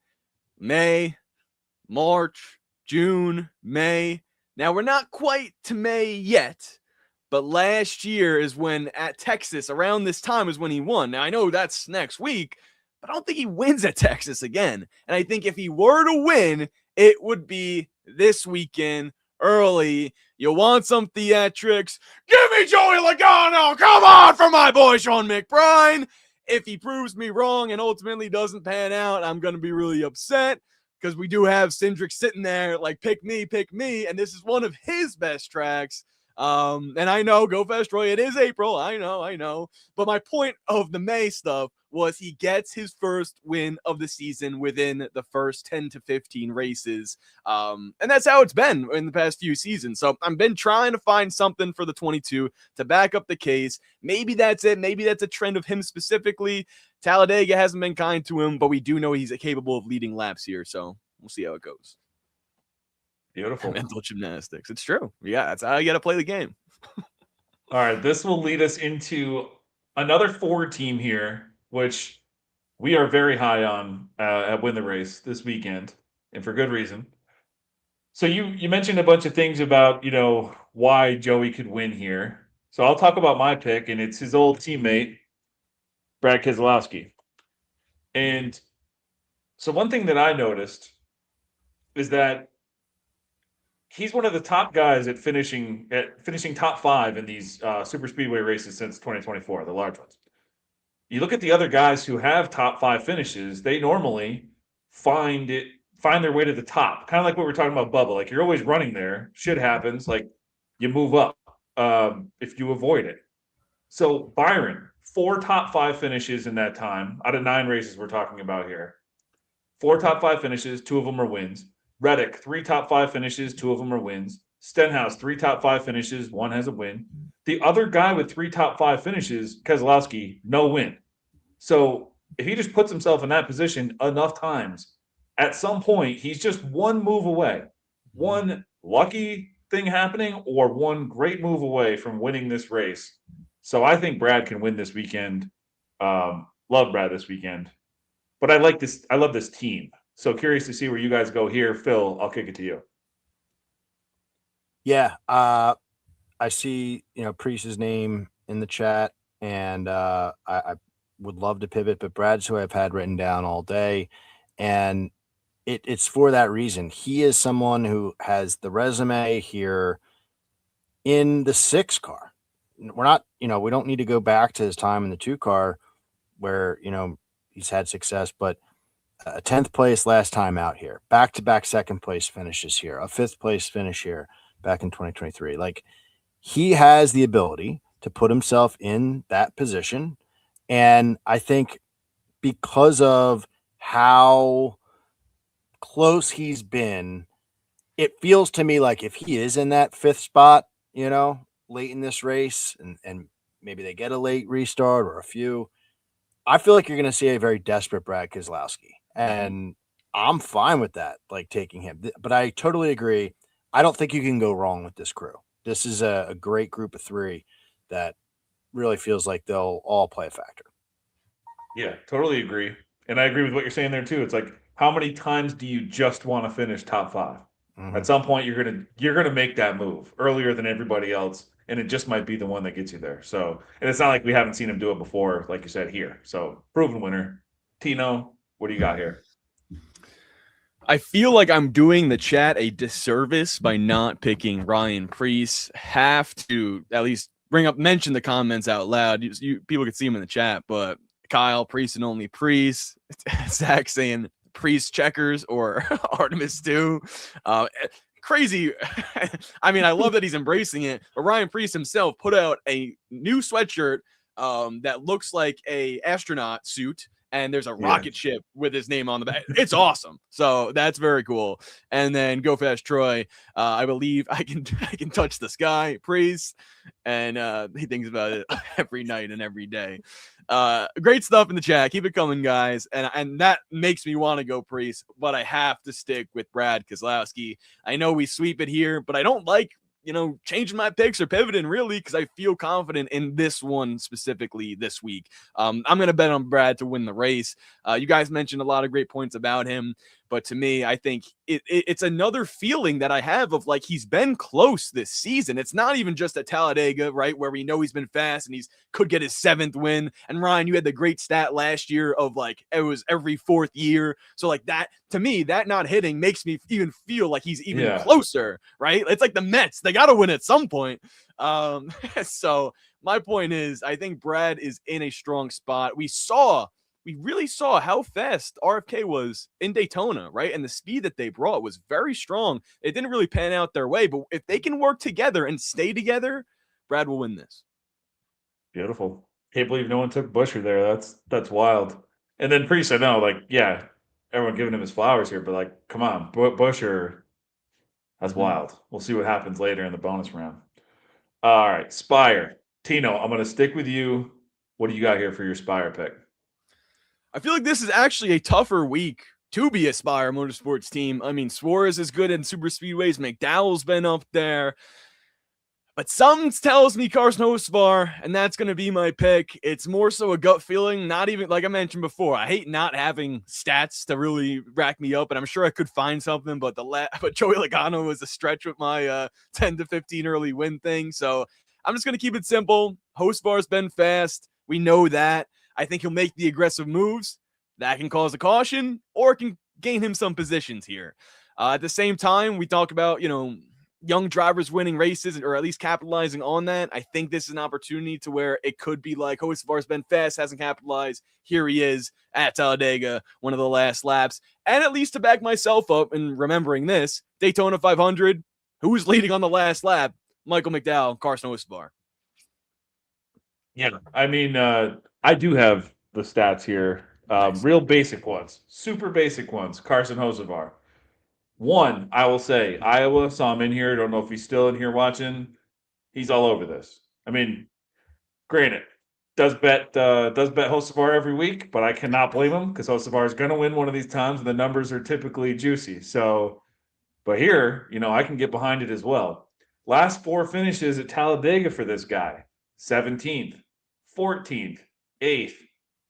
March, June, May. Now, we're not quite to May yet, but last year is when, at Texas, around this time is when he won. Now, I know that's next week, but I don't think he wins at Texas again. And I think if he were to win, it would be this weekend, early. You want some theatrics? Give me Joey Logano! Come on for my boy Sean McBride! If he proves me wrong and ultimately doesn't pan out, I'm going to be really upset, because we do have Cindric sitting there like, pick me, and this is one of his best tracks. And I know, go Fast Troy, it is April. I know. But my point of the May stuff was he gets his first win of the season within the first 10 to 15 races. And that's how it's been in the past few seasons. So I've been trying to find something for the 22 to back up the case. Maybe that's it. Maybe that's a trend of him specifically. Talladega hasn't been kind to him, but we do know he's capable of leading laps here. So we'll see how it goes. Beautiful. Mental gymnastics. It's true. Yeah, that's how you got to play the game. All right, this will lead us into another Ford team here, which we are very high on at Win the Race this weekend, and for good reason. So you mentioned a bunch of things about, why Joey could win here. So I'll talk about my pick, and it's his old teammate, Brad Keselowski. And so one thing that I noticed is that he's one of the top guys at finishing top 5 in these super speedway races since 2024, the large ones. You look at the other guys who have top 5 finishes, they normally find their way to the top. Kind of like what we're talking about Bubba. Like, you're always running there. Shit happens. Like, you move up if you avoid it. So Byron, 4 top 5 finishes in that time out of 9 races we're talking about here. 4 top 5 finishes, 2 of them are wins. Reddick, 3 top 5 finishes, 2 of them are wins. Stenhouse, 3 top 5 finishes, 1 has a win. The other guy with 3 top 5 finishes, Keselowski, no win. So if he just puts himself in that position enough times, at some point, he's just one move away. One lucky thing happening or one great move away from winning this race. So I think Brad can win this weekend. Love Brad this weekend. But I like this. I love this team. So curious to see where you guys go here. Phil, I'll kick it to you. Yeah. I see, Priest's name in the chat, and I would love to pivot, but Brad's who I've had written down all day. And it's for that reason. He is someone who has the resume here in the 6 car. We're not, we don't need to go back to his time in the 2 car where, he's had success, but a 10th place last time out here, back-to-back 2nd place finishes here, a 5th place finish here back in 2023. Like, he has the ability to put himself in that position. And I think because of how close he's been, it feels to me like if he is in that 5th spot, late in this race, and maybe they get a late restart or a few, I feel like you're going to see a very desperate Brad Keselowski. And I'm fine with that, like taking him. But I totally agree. I don't think you can go wrong with this crew. This is a great group of 3 that really feels like they'll all play a factor. Yeah, totally agree. And I agree with what you're saying there too. It's like, how many times do you just want to finish top 5? Mm-hmm. At some point, you're gonna make that move earlier than everybody else, and it just might be the one that gets you there. So, and it's not like we haven't seen him do it before, like you said here. So, proven winner. Tino, what do you got here? I feel like I'm doing the chat a disservice by not picking Ryan Preece. Have to at least mention the comments out loud. People can see them in the chat, but Kyle, Preece and only Preece. Zach saying Preece checkers or Artemis too. Crazy. I mean, I love that he's embracing it, but Ryan Preece himself put out a new sweatshirt that looks like a astronaut suit, and there's a rocket ship with his name on the back. It's awesome. So that's very cool. And then Go Fast Troy, I believe I can touch the sky, Preece, and he thinks about it every night and every day. Great stuff in the chat. Keep it coming, guys. And that makes me want to go Preece, but I have to stick with Brad Keselowski. I know we sweep it here, but I don't like changing my picks or pivoting really, because I feel confident in this one specifically this week. I'm going to bet on Brad to win the race. You guys mentioned a lot of great points about him, but to me, I think it's another feeling that I have of like he's been close this season. It's not even just at Talladega, right, where we know he's been fast and could get his 7th win. And Ryan, you had the great stat last year of like it was every 4th year. So like that, to me, that not hitting makes me even feel like he's even closer, right? It's like the Mets. They got to win at some point. So my point is, I think Brad is in a strong spot. We really saw how fast RFK was in Daytona, right? And the speed that they brought was very strong. It didn't really pan out their way, but if they can work together and stay together, Brad will win this. Beautiful. Can't believe no one took Busher there. That's wild. And then Priest, I know, like, yeah, everyone giving him his flowers here, but like, come on, Busher, that's wild. We'll see what happens later in the bonus round. All right, Spire. Tino, I'm going to stick with you. What do you got here for your Spire pick? I feel like this is actually a tougher week to be a Spire Motorsports team. I mean, Suarez is good in super speedways. McDowell's been up there. But something tells me Carson Hocevar, and that's going to be my pick. It's more so a gut feeling, not even, like I mentioned before, I hate not having stats to really rack me up, and I'm sure I could find something, but Joey Logano was a stretch with my 10 to 15 early win thing. So I'm just going to keep it simple. Hocevar's been fast. We know that. I think he'll make the aggressive moves. That can cause a caution or can gain him some positions here. At the same time, we talk about, young drivers winning races or at least capitalizing on that. I think this is an opportunity to where it could be like Hocevar's been fast, hasn't capitalized. Here he is at Talladega, one of the last laps. And at least to back myself up and remembering this, Daytona 500, who was leading on the last lap? Michael McDowell, Carson Hocevar. Yeah, I mean, I do have the stats here. Nice. Real basic ones, super basic ones. Carson Hocevar. One, I will say, Iowa, saw him in here. Don't know if he's still in here watching. He's all over this. I mean, granted, does bet Hocevar every week, but I cannot blame him because Hocevar is going to win one of these times, and the numbers are typically juicy. So, but here, I can get behind it as well. Last 4 finishes at Talladega for this guy: 17th, 14th, 8th,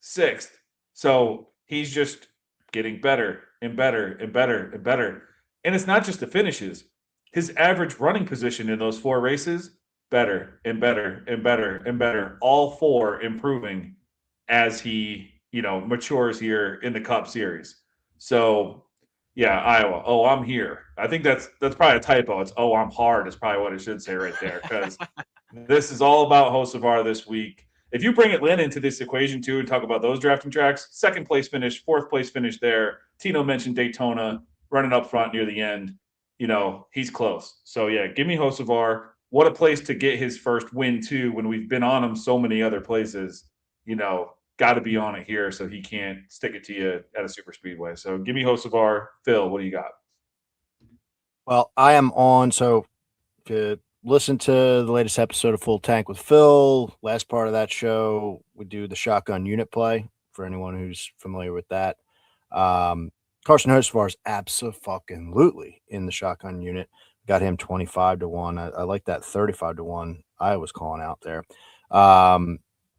6th. So he's just getting better and better and better and better. And it's not just the finishes. His average running position in those 4 races, better and better and better and better. All 4 improving as he, matures here in the Cup Series. So, yeah, Iowa. Oh, I'm here. I think that's probably a typo. It's I'm hard is probably what it should say right there, because this is all about Hocevar this week. If you bring Atlanta into this equation too and talk about those drafting tracks, 2nd place finish, 4th place finish there. Tino mentioned Daytona running up front near the end. He's close. So yeah, give me Hocevar. What a place to get his first win too, when we've been on him so many other places. Got to be on it here so he can't stick it to you at a super speedway. So give me Hocevar. Phil, what do you got? Well, I am on. So to listen to the latest episode of Full Tank with Phil, last part of that show, we do the shotgun unit play for anyone who's familiar with that. Carson Hocevar is absolutely in the shotgun unit. Got him 25-1. I like that 35-1 I was calling out there.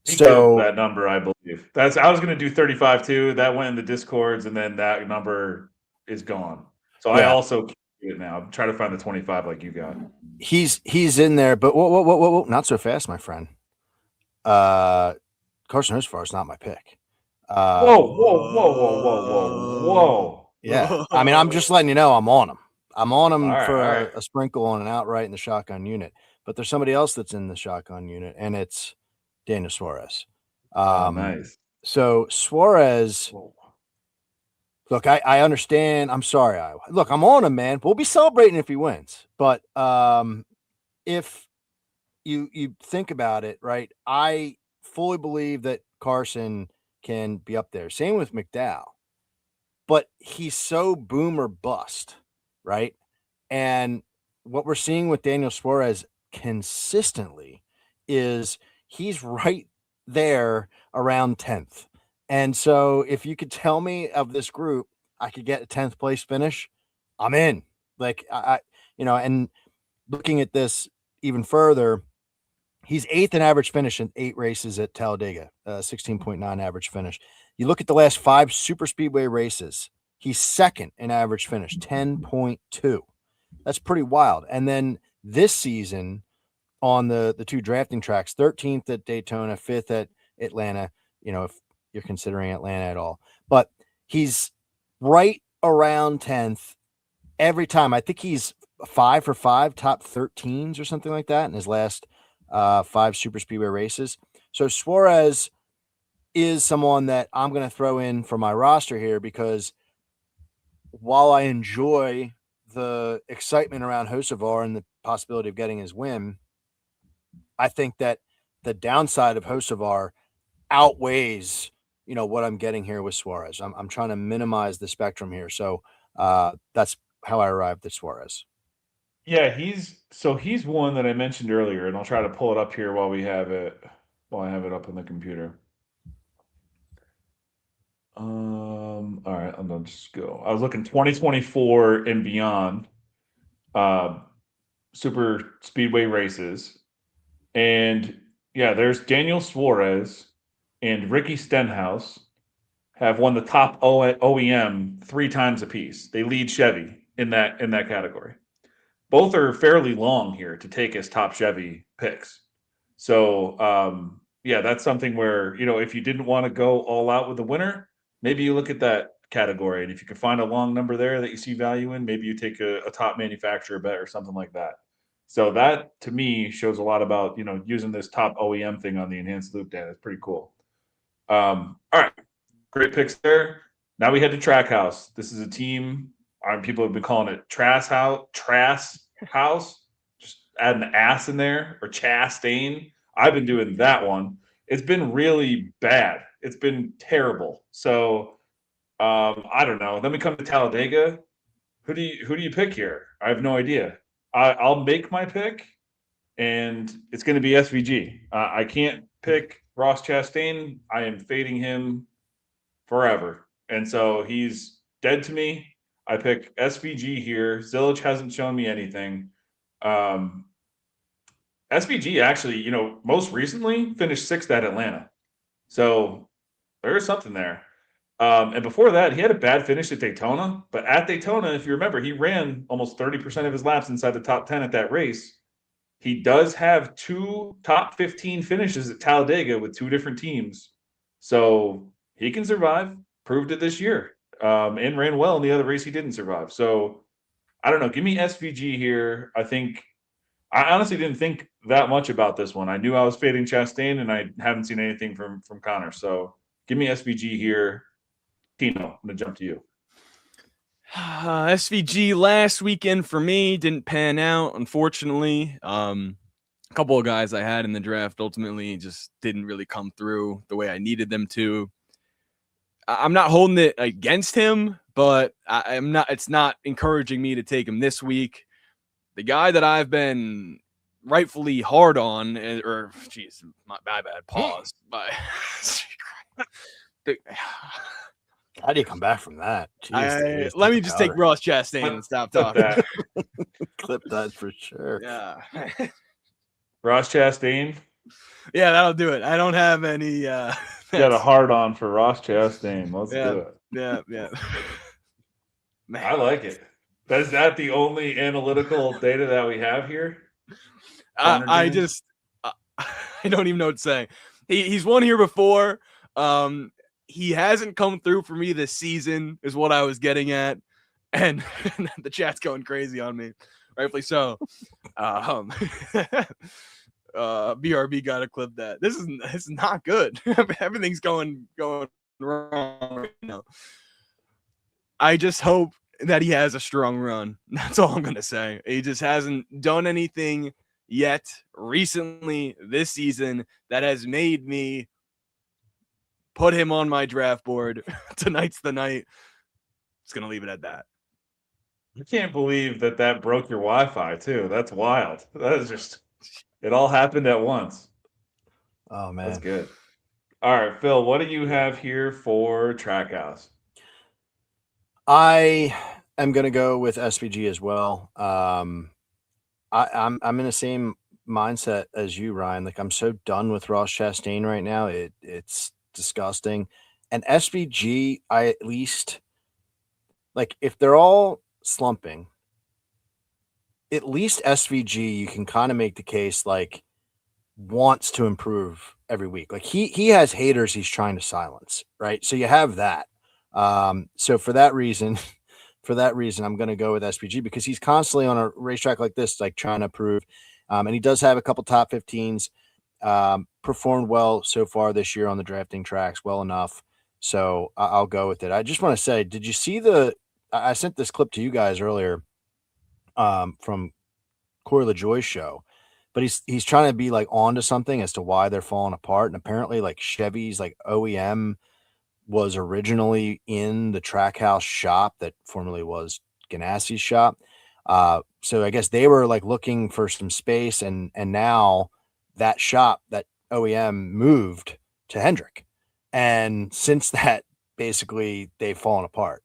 So that number, I believe I was going to do 35 too. That went in the discords, and then that number is gone. So yeah. I also do it now. I'm trying to find the 25 like you got. He's in there, but whoa, not so fast, my friend. Carson Hocevar is not my pick. Whoa. Yeah, I mean, I'm just letting you know I'm on him. I'm on him for a sprinkle on an outright in the shotgun unit. But there's somebody else that's in the shotgun unit, and it's Daniel Suarez. Nice. So Suarez, look, I understand. I'm sorry, Iowa. Look, I'm on him, man. We'll be celebrating if he wins. But if you think about it, right, I fully believe that Carson can be up there. Same with McDowell. But he's so boom or bust, right? And what we're seeing with Daniel Suarez consistently is he's right there around 10th. And so if you could tell me of this group, I could get a 10th place finish, I'm in. Like, and looking at this even further, he's 8th in average finish in 8 races at Talladega, 16.9 average finish. You look at the last 5 super speedway races, he's 2nd in average finish, 10.2. That's pretty wild. And then this season on the 2 drafting tracks, 13th at Daytona, 5th at Atlanta, if you're considering Atlanta at all. But he's right around 10th every time. I think he's 5 for 5, top 13s or something like that in his last 5 super speedway races. So Suarez is someone that I'm going to throw in for my roster here, because while I enjoy the excitement around Hocevar and the possibility of getting his win, I think that the downside of Hocevar outweighs, what I'm getting here with Suarez. I'm trying to minimize the spectrum here. So that's how I arrived at Suarez. Yeah, he's one that I mentioned earlier, and I'll try to pull it up here while I have it up on the computer. All right, I'm gonna just go. I was looking 2024 and beyond, super speedway races, and yeah, there's Daniel Suarez and Ricky Stenhouse have won the top OEM 3 times apiece. They lead Chevy in that category. Both are fairly long here to take as top Chevy picks. So yeah, that's something where, if you didn't want to go all out with the winner, maybe you look at that category, and if you can find a long number there that you see value in, maybe you take a top manufacturer bet or something like that. So that to me shows a lot about, using this top OEM thing on the enhanced loop data. It's pretty cool. All right, great picks there. Now we head to Trackhouse. This is a team. People have been calling it Trass House. Just add an ass in there, or Chastain. I've been doing that one. it's been really bad. It's been terrible. So I don't know. Then we come to Talladega. Who do you pick here? I have no idea. I'll make my pick, and it's going to be SVG. I can't pick Ross Chastain. I am fading him forever, and so he's dead to me. I pick SVG here. Zillich hasn't shown me anything. SVG actually, most recently finished sixth at Atlanta, so there is something there. And before that, he had a bad finish at Daytona. But at Daytona, if you remember, he ran almost 30% of his laps inside the top 10 at that race. He does have 2 top 15 finishes at Talladega with 2 different teams. So he can survive. Proved it this year. And ran well in the other race he didn't survive. So I don't know. Give me SVG here. I honestly didn't think that much about this one. I knew I was fading Chastain, and I haven't seen anything from Connor. So give me SVG here. Tino, I'm going to jump to you. SVG last weekend for me didn't pan out, unfortunately. A couple of guys I had in the draft ultimately just didn't really come through the way I needed them to. I'm not holding it against him, but I'm not. It's not encouraging me to take him this week. The guy that I've been rightfully hard on, or geez, my bad, pause. But how do you come back from that? Jeez, let me just take Ross Chastain and stop talking. Clip that for sure. Yeah. Ross Chastain. Yeah, that'll do it. I don't have any. Got a hard on for Ross Chastain. Let's do it. Yeah. Man. I like it. Is that the only analytical data that we have here? I don't even know what to say. He's won here before. He hasn't come through for me this season, is what I was getting at, and the chat's going crazy on me, rightfully so. BRB got to clip that. This is not good. Everything's going wrong right now. I just hope that he has a strong run. That's all I'm gonna say. He just hasn't done anything yet recently this season that has made me put him on my draft board. Tonight's the night. Just gonna leave it at that. I can't believe that broke your Wi-Fi too. That's wild. That is just, it all happened at once. Oh man, that's good. All right, Phil, what do you have here for Trackhouse? I am gonna go with SVG as well. I'm in the same mindset as you, Ryan. Like, I'm so done with Ross Chastain right now. It's disgusting. And SVG, I at least, like, if they're all slumping, at least SVG, you can kind of make the case, like, wants to improve every week. Like, he has haters he's trying to silence, right? So you have that. So for that reason, I'm going to go with SVG because he's constantly on a racetrack like this, like trying to prove, and he does have a couple top 15s, performed well so far this year on the drafting tracks, well enough. So I'll go with it. I just want to say, did you see I sent this clip to you guys earlier, from Corey LaJoy's show, but he's trying to be like onto something as to why they're falling apart. And apparently like Chevy's like OEM was originally in the Trackhouse shop that formerly was Ganassi's shop. So I guess they were like looking for some space, and now that shop, that OEM, moved to Hendrick. And since that, basically they've fallen apart.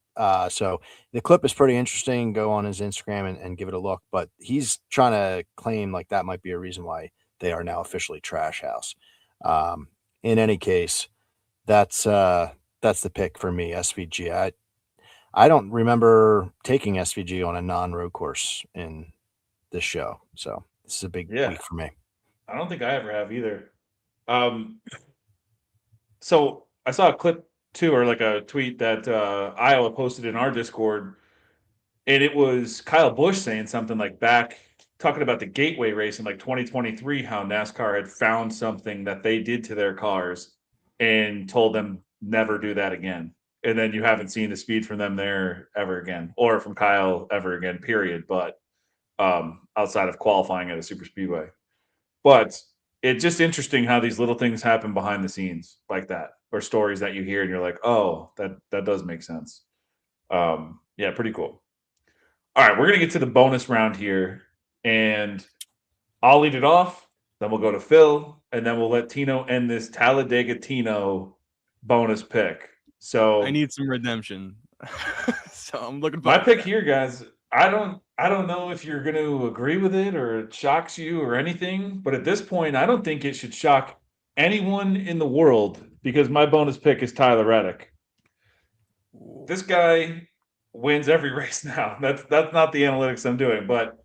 So the clip is pretty interesting. Go on his Instagram and give it a look, but he's trying to claim like that might be a reason why they are now officially Trash House. In any case, that's the pick for me, SVG. I don't remember taking SVG on a non-road course in this show, so this is a big week for me. I don't think I ever have either. So I saw a clip too, or like a tweet that Iowa posted in our Discord, and it was Kyle Busch saying something like talking about the Gateway race in like 2023, how NASCAR had found something that they did to their cars and told them never do that again. And then you haven't seen the speed from them there ever again, or from Kyle ever again, period. But outside of qualifying at a super speedway. But it's just interesting how these little things happen behind the scenes like that, or stories that you hear and you're like, oh, that does make sense. Yeah, pretty cool. All right, we're gonna get to the bonus round here, and I'll lead it off. Then we'll go to Phil, and then we'll let Tino end this Talladega Tino bonus pick. So I need some redemption. So I'm looking my forward to pick that. here, guys. I don't know if you're going to agree with it or it shocks you or anything, but at this point, I don't think it should shock anyone in the world because my bonus pick is Tyler Reddick. This guy wins every race now. That's not the analytics I'm doing, but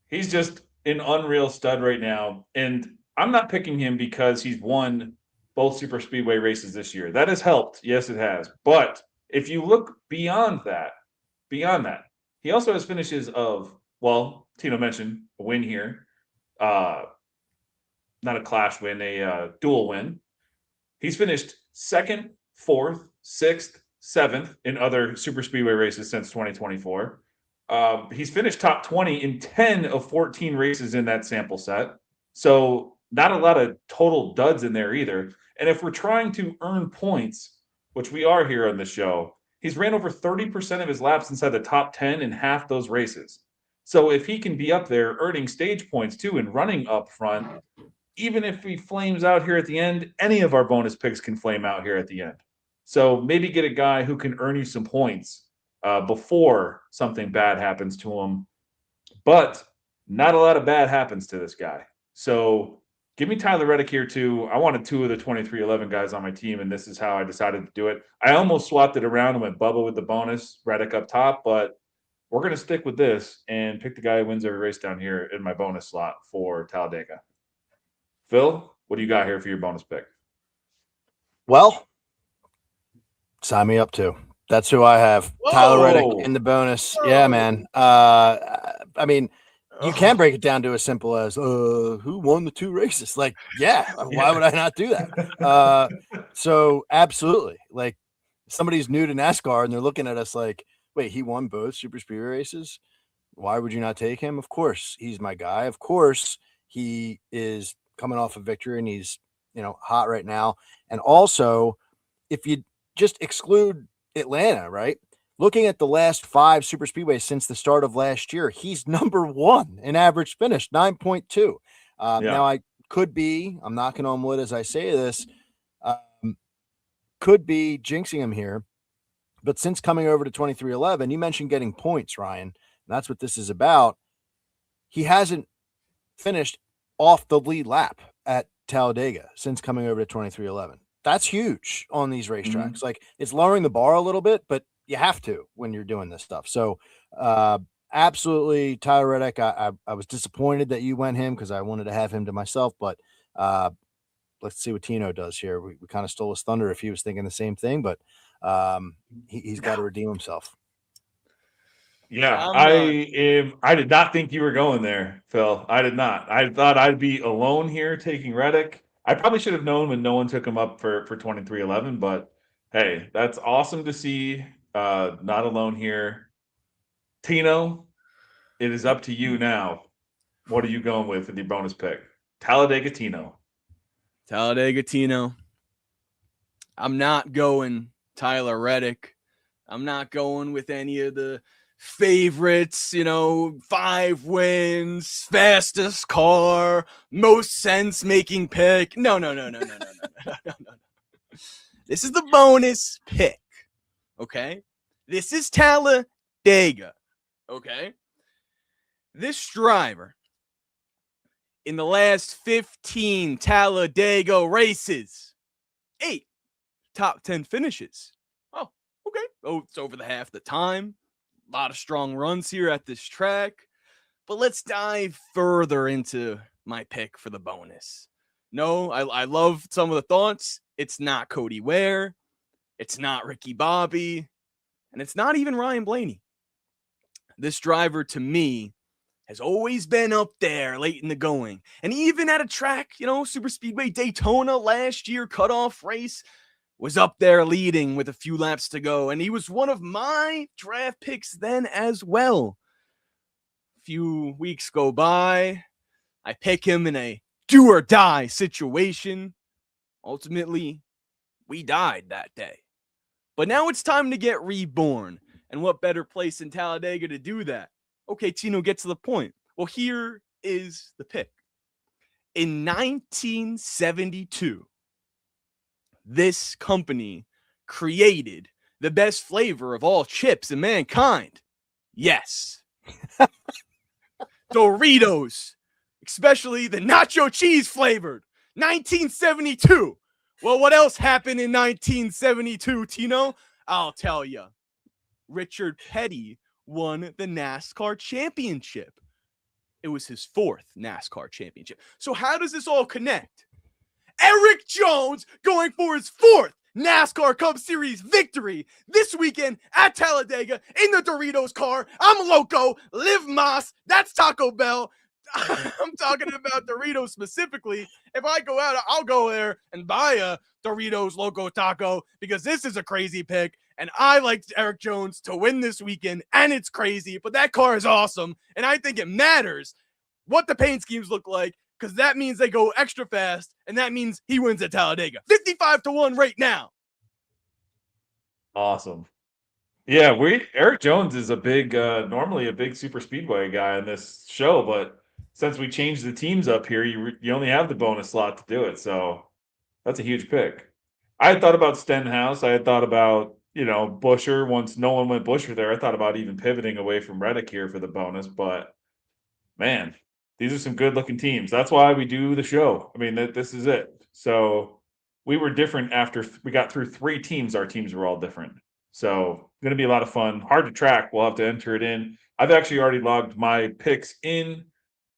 he's just an unreal stud right now. And I'm not picking him because he's won both super speedway races this year. That has helped. Yes, it has. But if you look beyond that, he also has finishes of, well, Tino mentioned a win here. Not a clash win, a dual win. He's finished second, fourth, sixth, seventh in other super speedway races since 2024. He's finished top 20 in 10 of 14 races in that sample set. So not a lot of total duds in there either. And if we're trying to earn points, which we are here on the show, he's ran over 30% of his laps inside the top 10 in half those races. So if he can be up there earning stage points too and running up front, even if he flames out here at the end, any of our bonus picks can flame out here at the end. So maybe get a guy who can earn you some points before something bad happens to him. But not a lot of bad happens to this guy. So give me Tyler Reddick here too. I wanted two of the 23-11 guys on my team, and this is how I decided to do it. I almost swapped it around and went Bubba with the bonus, Reddick up top, but we're going to stick with this and pick the guy who wins every race down here in my bonus slot for Talladega. Phil, what do you got here for your bonus pick? Well, sign me up too. That's who I have. Whoa. Tyler Reddick in the bonus. Whoa. Yeah, man. I mean, you can break it down to as simple as who won the two races? Like, yeah, why would I not do that? So absolutely. Like, somebody's new to NASCAR and they're looking at us like, wait, he won both super speedway races? Why would you not take him? Of course, he's my guy. Of course, he is coming off a victory and he's, hot right now. And also, if you just exclude Atlanta, right? Looking at the last 5 super speedways since the start of last year, he's number 1 in average finish, 9.2. Now I'm knocking on wood as I say this, could be jinxing him here. But since coming over to 2311, you mentioned getting points, Ryan. That's what this is about. He hasn't finished off the lead lap at Talladega since coming over to 2311. That's huge on these racetracks. Mm-hmm. Like, it's lowering the bar a little bit, but you have to when you're doing this stuff. So absolutely, Tyler Reddick. I was disappointed that you went him because I wanted to have him to myself, but let's see what Tino does here. We kind of stole his thunder if he was thinking the same thing, but he's got to redeem himself. Yeah, I did not think you were going there, Phil. I did not. I thought I'd be alone here taking Reddick. I probably should have known when no one took him up for 2311, but hey, that's awesome to see. Not alone here. Tino, it is up to you now. What are you going with your bonus pick? Talladega Tino. Talladega Tino. I'm not going Tyler Reddick. I'm not going with any of the favorites, 5 wins, fastest car, most sense making pick. No. This is the bonus pick. Okay. This is Talladega. Okay. This driver in the last 15 Talladega races, 8 top 10 finishes. Oh, okay. Oh, it's over the half the time. A lot of strong runs here at this track. But let's dive further into my pick for the bonus. No, I love some of the thoughts. It's not Cody Ware. It's not Ricky Bobby. And it's not even Ryan Blaney. This driver, to me, has always been up there late in the going. And even at a track, Super Speedway Daytona last year, cutoff race, was up there leading with a few laps to go. And he was one of my draft picks then as well. A few weeks go by. I pick him in a do or die situation. Ultimately, we died that day. But now it's time to get reborn. And what better place in Talladega to do that? Okay, Tino, get to the point. Well, here is the pick. In 1972, this company created the best flavor of all chips in mankind. Yes. Doritos, especially the nacho cheese flavored. 1972. Well, what else happened in 1972, Tino? I'll tell you. Richard Petty won the NASCAR championship. It was his 4th NASCAR championship. So how does this all connect? Eric Jones going for his 4th NASCAR Cup Series victory this weekend at Talladega in the Doritos car. I'm loco. Live Mas. That's Taco Bell. I'm talking about Doritos specifically. If I go out, I'll go there and buy a Doritos Loco Taco because this is a crazy pick. And I like Eric Jones to win this weekend. And it's crazy, but that car is awesome. And I think it matters what the paint schemes look like because that means they go extra fast. And that means he wins at Talladega. 55-1 right now. Awesome. Yeah, Eric Jones is a big, normally a big super speedway guy in this show, but since we changed the teams up here, you only have the bonus slot to do it. So that's a huge pick. I had thought about Stenhouse. I had thought about, Busher. Once no one went Busher there, I thought about even pivoting away from Reddick here for the bonus. But man, these are some good looking teams. That's why we do the show. I mean, this is it. So we were different after we got through 3 teams. Our teams were all different. So going to be a lot of fun. Hard to track. We'll have to enter it in. I've actually already logged my picks in.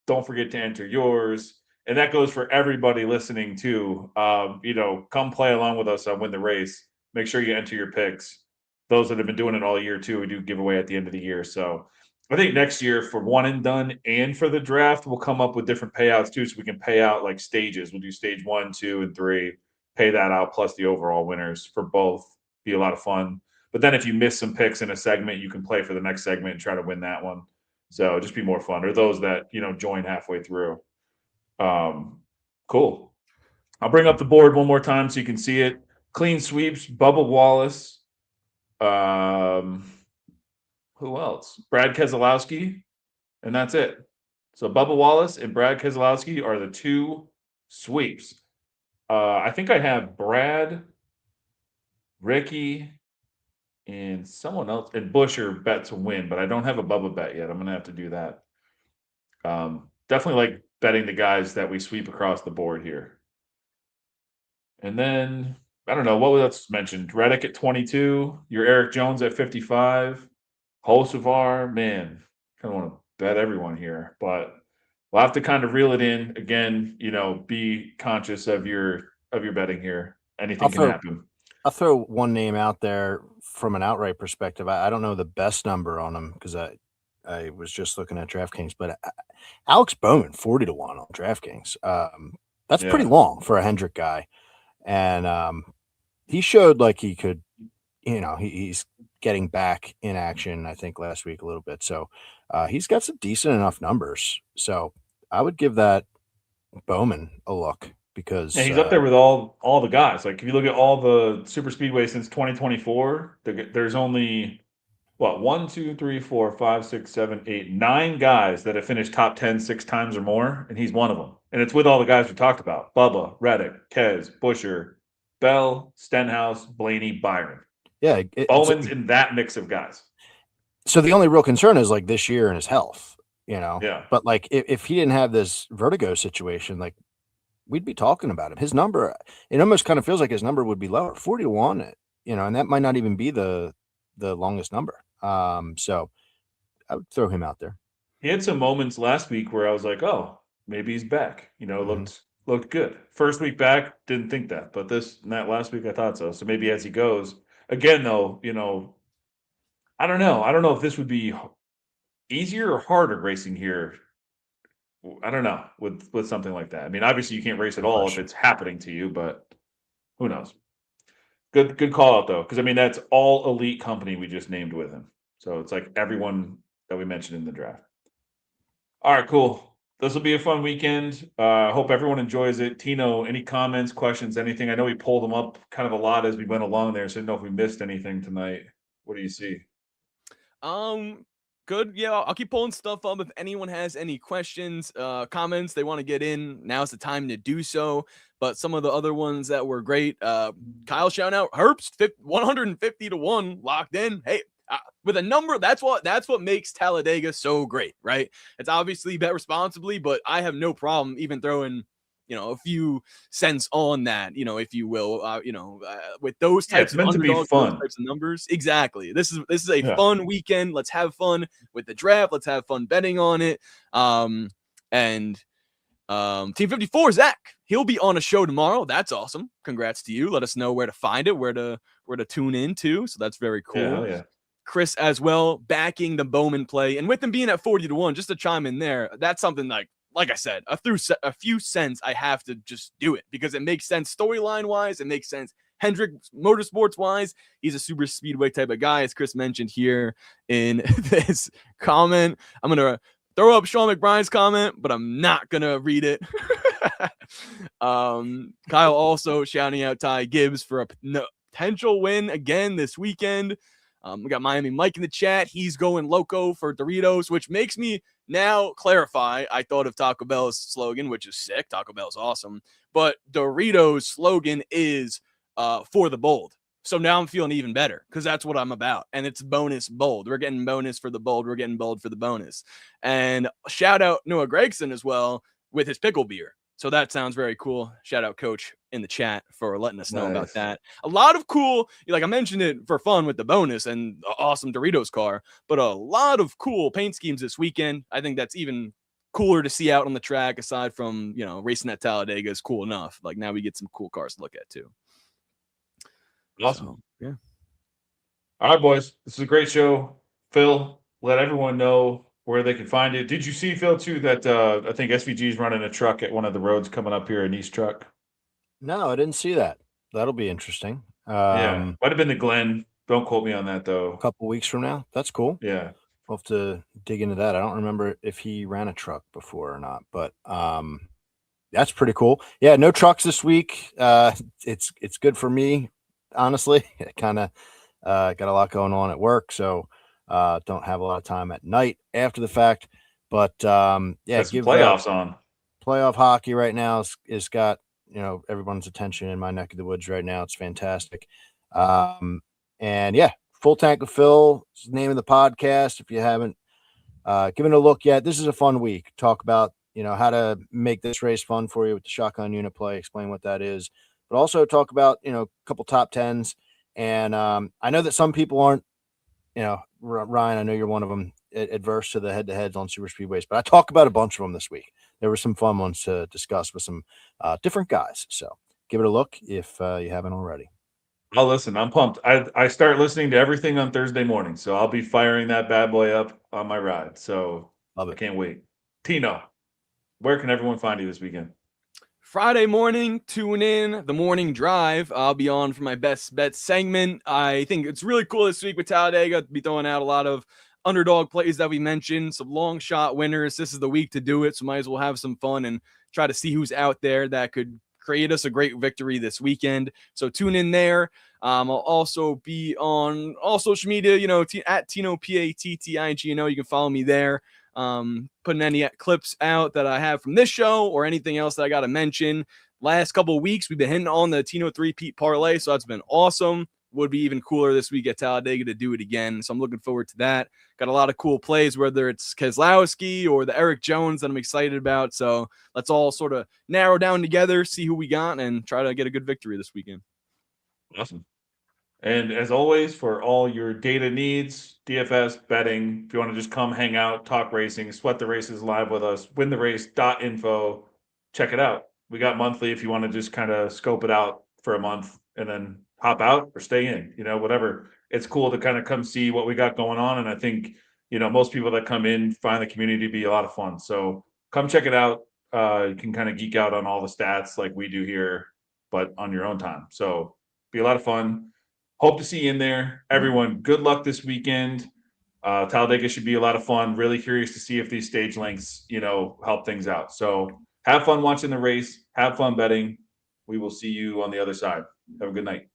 Don't forget to enter yours. And that goes for everybody listening too. Come play along with us on Win the Race. Make sure you enter your picks. Those that have been doing it all year too, we do give away at the end of the year. So I think next year for one and done and for the draft, we'll come up with different payouts too. So we can pay out like stages. We'll do stage 1, 2, and 3. Pay that out plus the overall winners for both. Be a lot of fun. But then if you miss some picks in a segment, you can play for the next segment and try to win that one. So just be more fun. Or those that, join halfway through. Cool. I'll bring up the board one more time so you can see it. Clean sweeps, Bubba Wallace. Who else? Brad Keselowski. And that's it. So Bubba Wallace and Brad Keselowski are the 2 sweeps. I think I have Brad, Ricky, and someone else, and Busher bet to win, but I don't have a Bubba bet yet. I'm going to have to do that. Definitely like betting the guys that we sweep across the board here. And then, I don't know, what was else mentioned? Reddick at 22, your Eric Jones at 55, Hocevar, man, kind of want to bet everyone here, but we'll have to kind of reel it in. Again, be conscious of your betting here. Anything can happen. I'll throw one name out there from an outright perspective. I don't know the best number on him because I was just looking at DraftKings, but Alex Bowman, 40-1 on DraftKings. That's pretty long for a Hendrick guy. And he showed like he could, he's getting back in action, I think, last week a little bit. So he's got some decent enough numbers. So I would give that Bowman a look. Because he's up there with all the guys. Like if you look at all the super speedway since 2024, there's only 1, 2, 3, 4, 5, 6, 7, 8, 9 guys that have finished top 10 6 times or more, and he's one of them. And it's with all the guys we talked about: Bubba, Reddick, Kez, Busher, Bell, Stenhouse, Blaney, Byron. Yeah, Bowman's in that mix of guys. So the only real concern is like this year and his health, Yeah. But like if he didn't have this vertigo situation, like we'd be talking about him. His number, it almost kind of feels like his number would be lower, 40-1, and that might not even be the longest number. So I would throw him out there. He had some moments last week where I was like, oh, maybe he's back. Looked good. First week back, didn't think that, but that last week I thought so. So maybe as he goes again, though, I don't know. I don't know if this would be easier or harder racing here. I don't know with something like that. I mean, obviously you can't race at all if it's happening to you, but who knows? Good call out though, because I mean that's all elite company we just named with him. So it's like everyone that we mentioned in the draft. All right, cool. this will be a fun weekend. Hope everyone enjoys it. Tino, any comments, questions, anything? I know we pulled them up kind of a lot as we went along there, so I didn't know if we missed anything tonight. What do you see? Good. Yeah, I'll keep pulling stuff up. If anyone has any questions, comments they want to get in, now's the time to do so. But some of the other ones that were great, Kyle shout out Herbst 150 to 1 locked in. Hey, with a number, that's what makes Talladega so great, right? It's obviously bet responsibly, but I have no problem even throwing a few cents on that, if you will, with those types of underdogs, those types of numbers. Exactly. This is a fun weekend. Let's have fun with the draft. Let's have fun betting on it. And Team 54, Zach, he'll be on a show tomorrow. That's awesome. Congrats to you. Let us know where to find it, where to tune in to. So that's very cool. Yeah. Chris as well, backing the Bowman play. And with them being at 40 to 1, just to chime in there, that's something like I said, a few cents, I have to just do it because it makes sense storyline wise. It makes sense Hendrick Motorsports wise. He's a super speedway type of guy, as Chris mentioned here in this comment. I'm going to throw up Sean McBride's comment, but I'm not going to read it. Kyle also shouting out Ty Gibbs for a potential win again this weekend. We got Miami Mike in the chat. He's going loco for Doritos, which makes me now clarify. I thought of Taco Bell's slogan, which is sick. Taco Bell's awesome. But Doritos' slogan is for the bold. So now I'm feeling even better because that's what I'm about. And it's bonus bold. We're getting bonus for the bold. We're getting bold for the bonus. And shout out Noah Gregson as well with his pickle beer. So that sounds very cool. Shout out Coach in the chat for letting us know about that. A lot of cool, like I mentioned it for fun with the bonus and the awesome Doritos car, but a lot of cool paint schemes this weekend. I think that's even cooler to see out on the track aside from, racing at Talladega is cool enough. Like now we get some cool cars to look at too. Awesome. So, yeah. All right, boys. This is a great show. Phil, let everyone know where they can find it. Did you see, Phil, too, that I think SVG is running a truck at one of the roads coming up here, an East truck? No, I didn't see that. That'll be interesting. Yeah, might have been the Glen. Don't quote me on that, though. A couple weeks from now. That's cool. Yeah. We'll have to dig into that. I don't remember if he ran a truck before or not, but that's pretty cool. Yeah, no trucks this week. It's good for me, honestly. I kind of got a lot going on at work, so don't have a lot of time at night after the fact. But give playoffs on. Playoff hockey right now is got everyone's attention in my neck of the woods right now. It's fantastic. And yeah, Full Tank of Phil is the name of the podcast. If you haven't given it a look yet, this is a fun week. Talk about how to make this race fun for you with the shotgun unit play, explain what that is, but also talk about a couple top tens. And I know that some people aren't, Ryan, I know you're one of them, adverse to the head-to-heads on super speedways, but I talk about a bunch of them this week. There were some fun ones to discuss with some different guys. So give it a look if you haven't already. I'll listen. I'm pumped. I start listening to everything on Thursday morning, so I'll be firing that bad boy up on my ride. So love it. I can't wait. Tino, where can everyone find you this weekend? Friday morning, tune in the morning drive. I'll be on for my best bet segment. I think it's really cool this week with Talladega to be throwing out a lot of underdog plays that we mentioned, some long shot winners. This is the week to do it, so might as well have some fun and try to see who's out there that could create us a great victory this weekend. So tune in there. I'll also be on all social media, at Tino PATTIG. You can follow me there. Putting any clips out that I have from this show or anything else that I got to mention. Last couple of weeks, we've been hitting on the Tino 3-peat parlay, so that's been awesome. Would be even cooler this week at Talladega to do it again, so I'm looking forward to that. Got a lot of cool plays, whether it's Keselowski or the Eric Jones that I'm excited about, so let's all sort of narrow down together, see who we got, and try to get a good victory this weekend. Awesome. And as always, for all your data needs, DFS, betting, if you want to just come hang out, talk racing, sweat the races live with us, wintherace.info, check it out. We got monthly if you want to just kind of scope it out for a month and then hop out or stay in, whatever. It's cool to kind of come see what we got going on. And I think, most people that come in find the community to be a lot of fun. So come check it out. You can kind of geek out on all the stats like we do here, but on your own time. So be a lot of fun. Hope to see you in there. Everyone, good luck this weekend. Talladega should be a lot of fun. Really curious to see if these stage lengths, help things out. So have fun watching the race. Have fun betting. We will see you on the other side. Have a good night.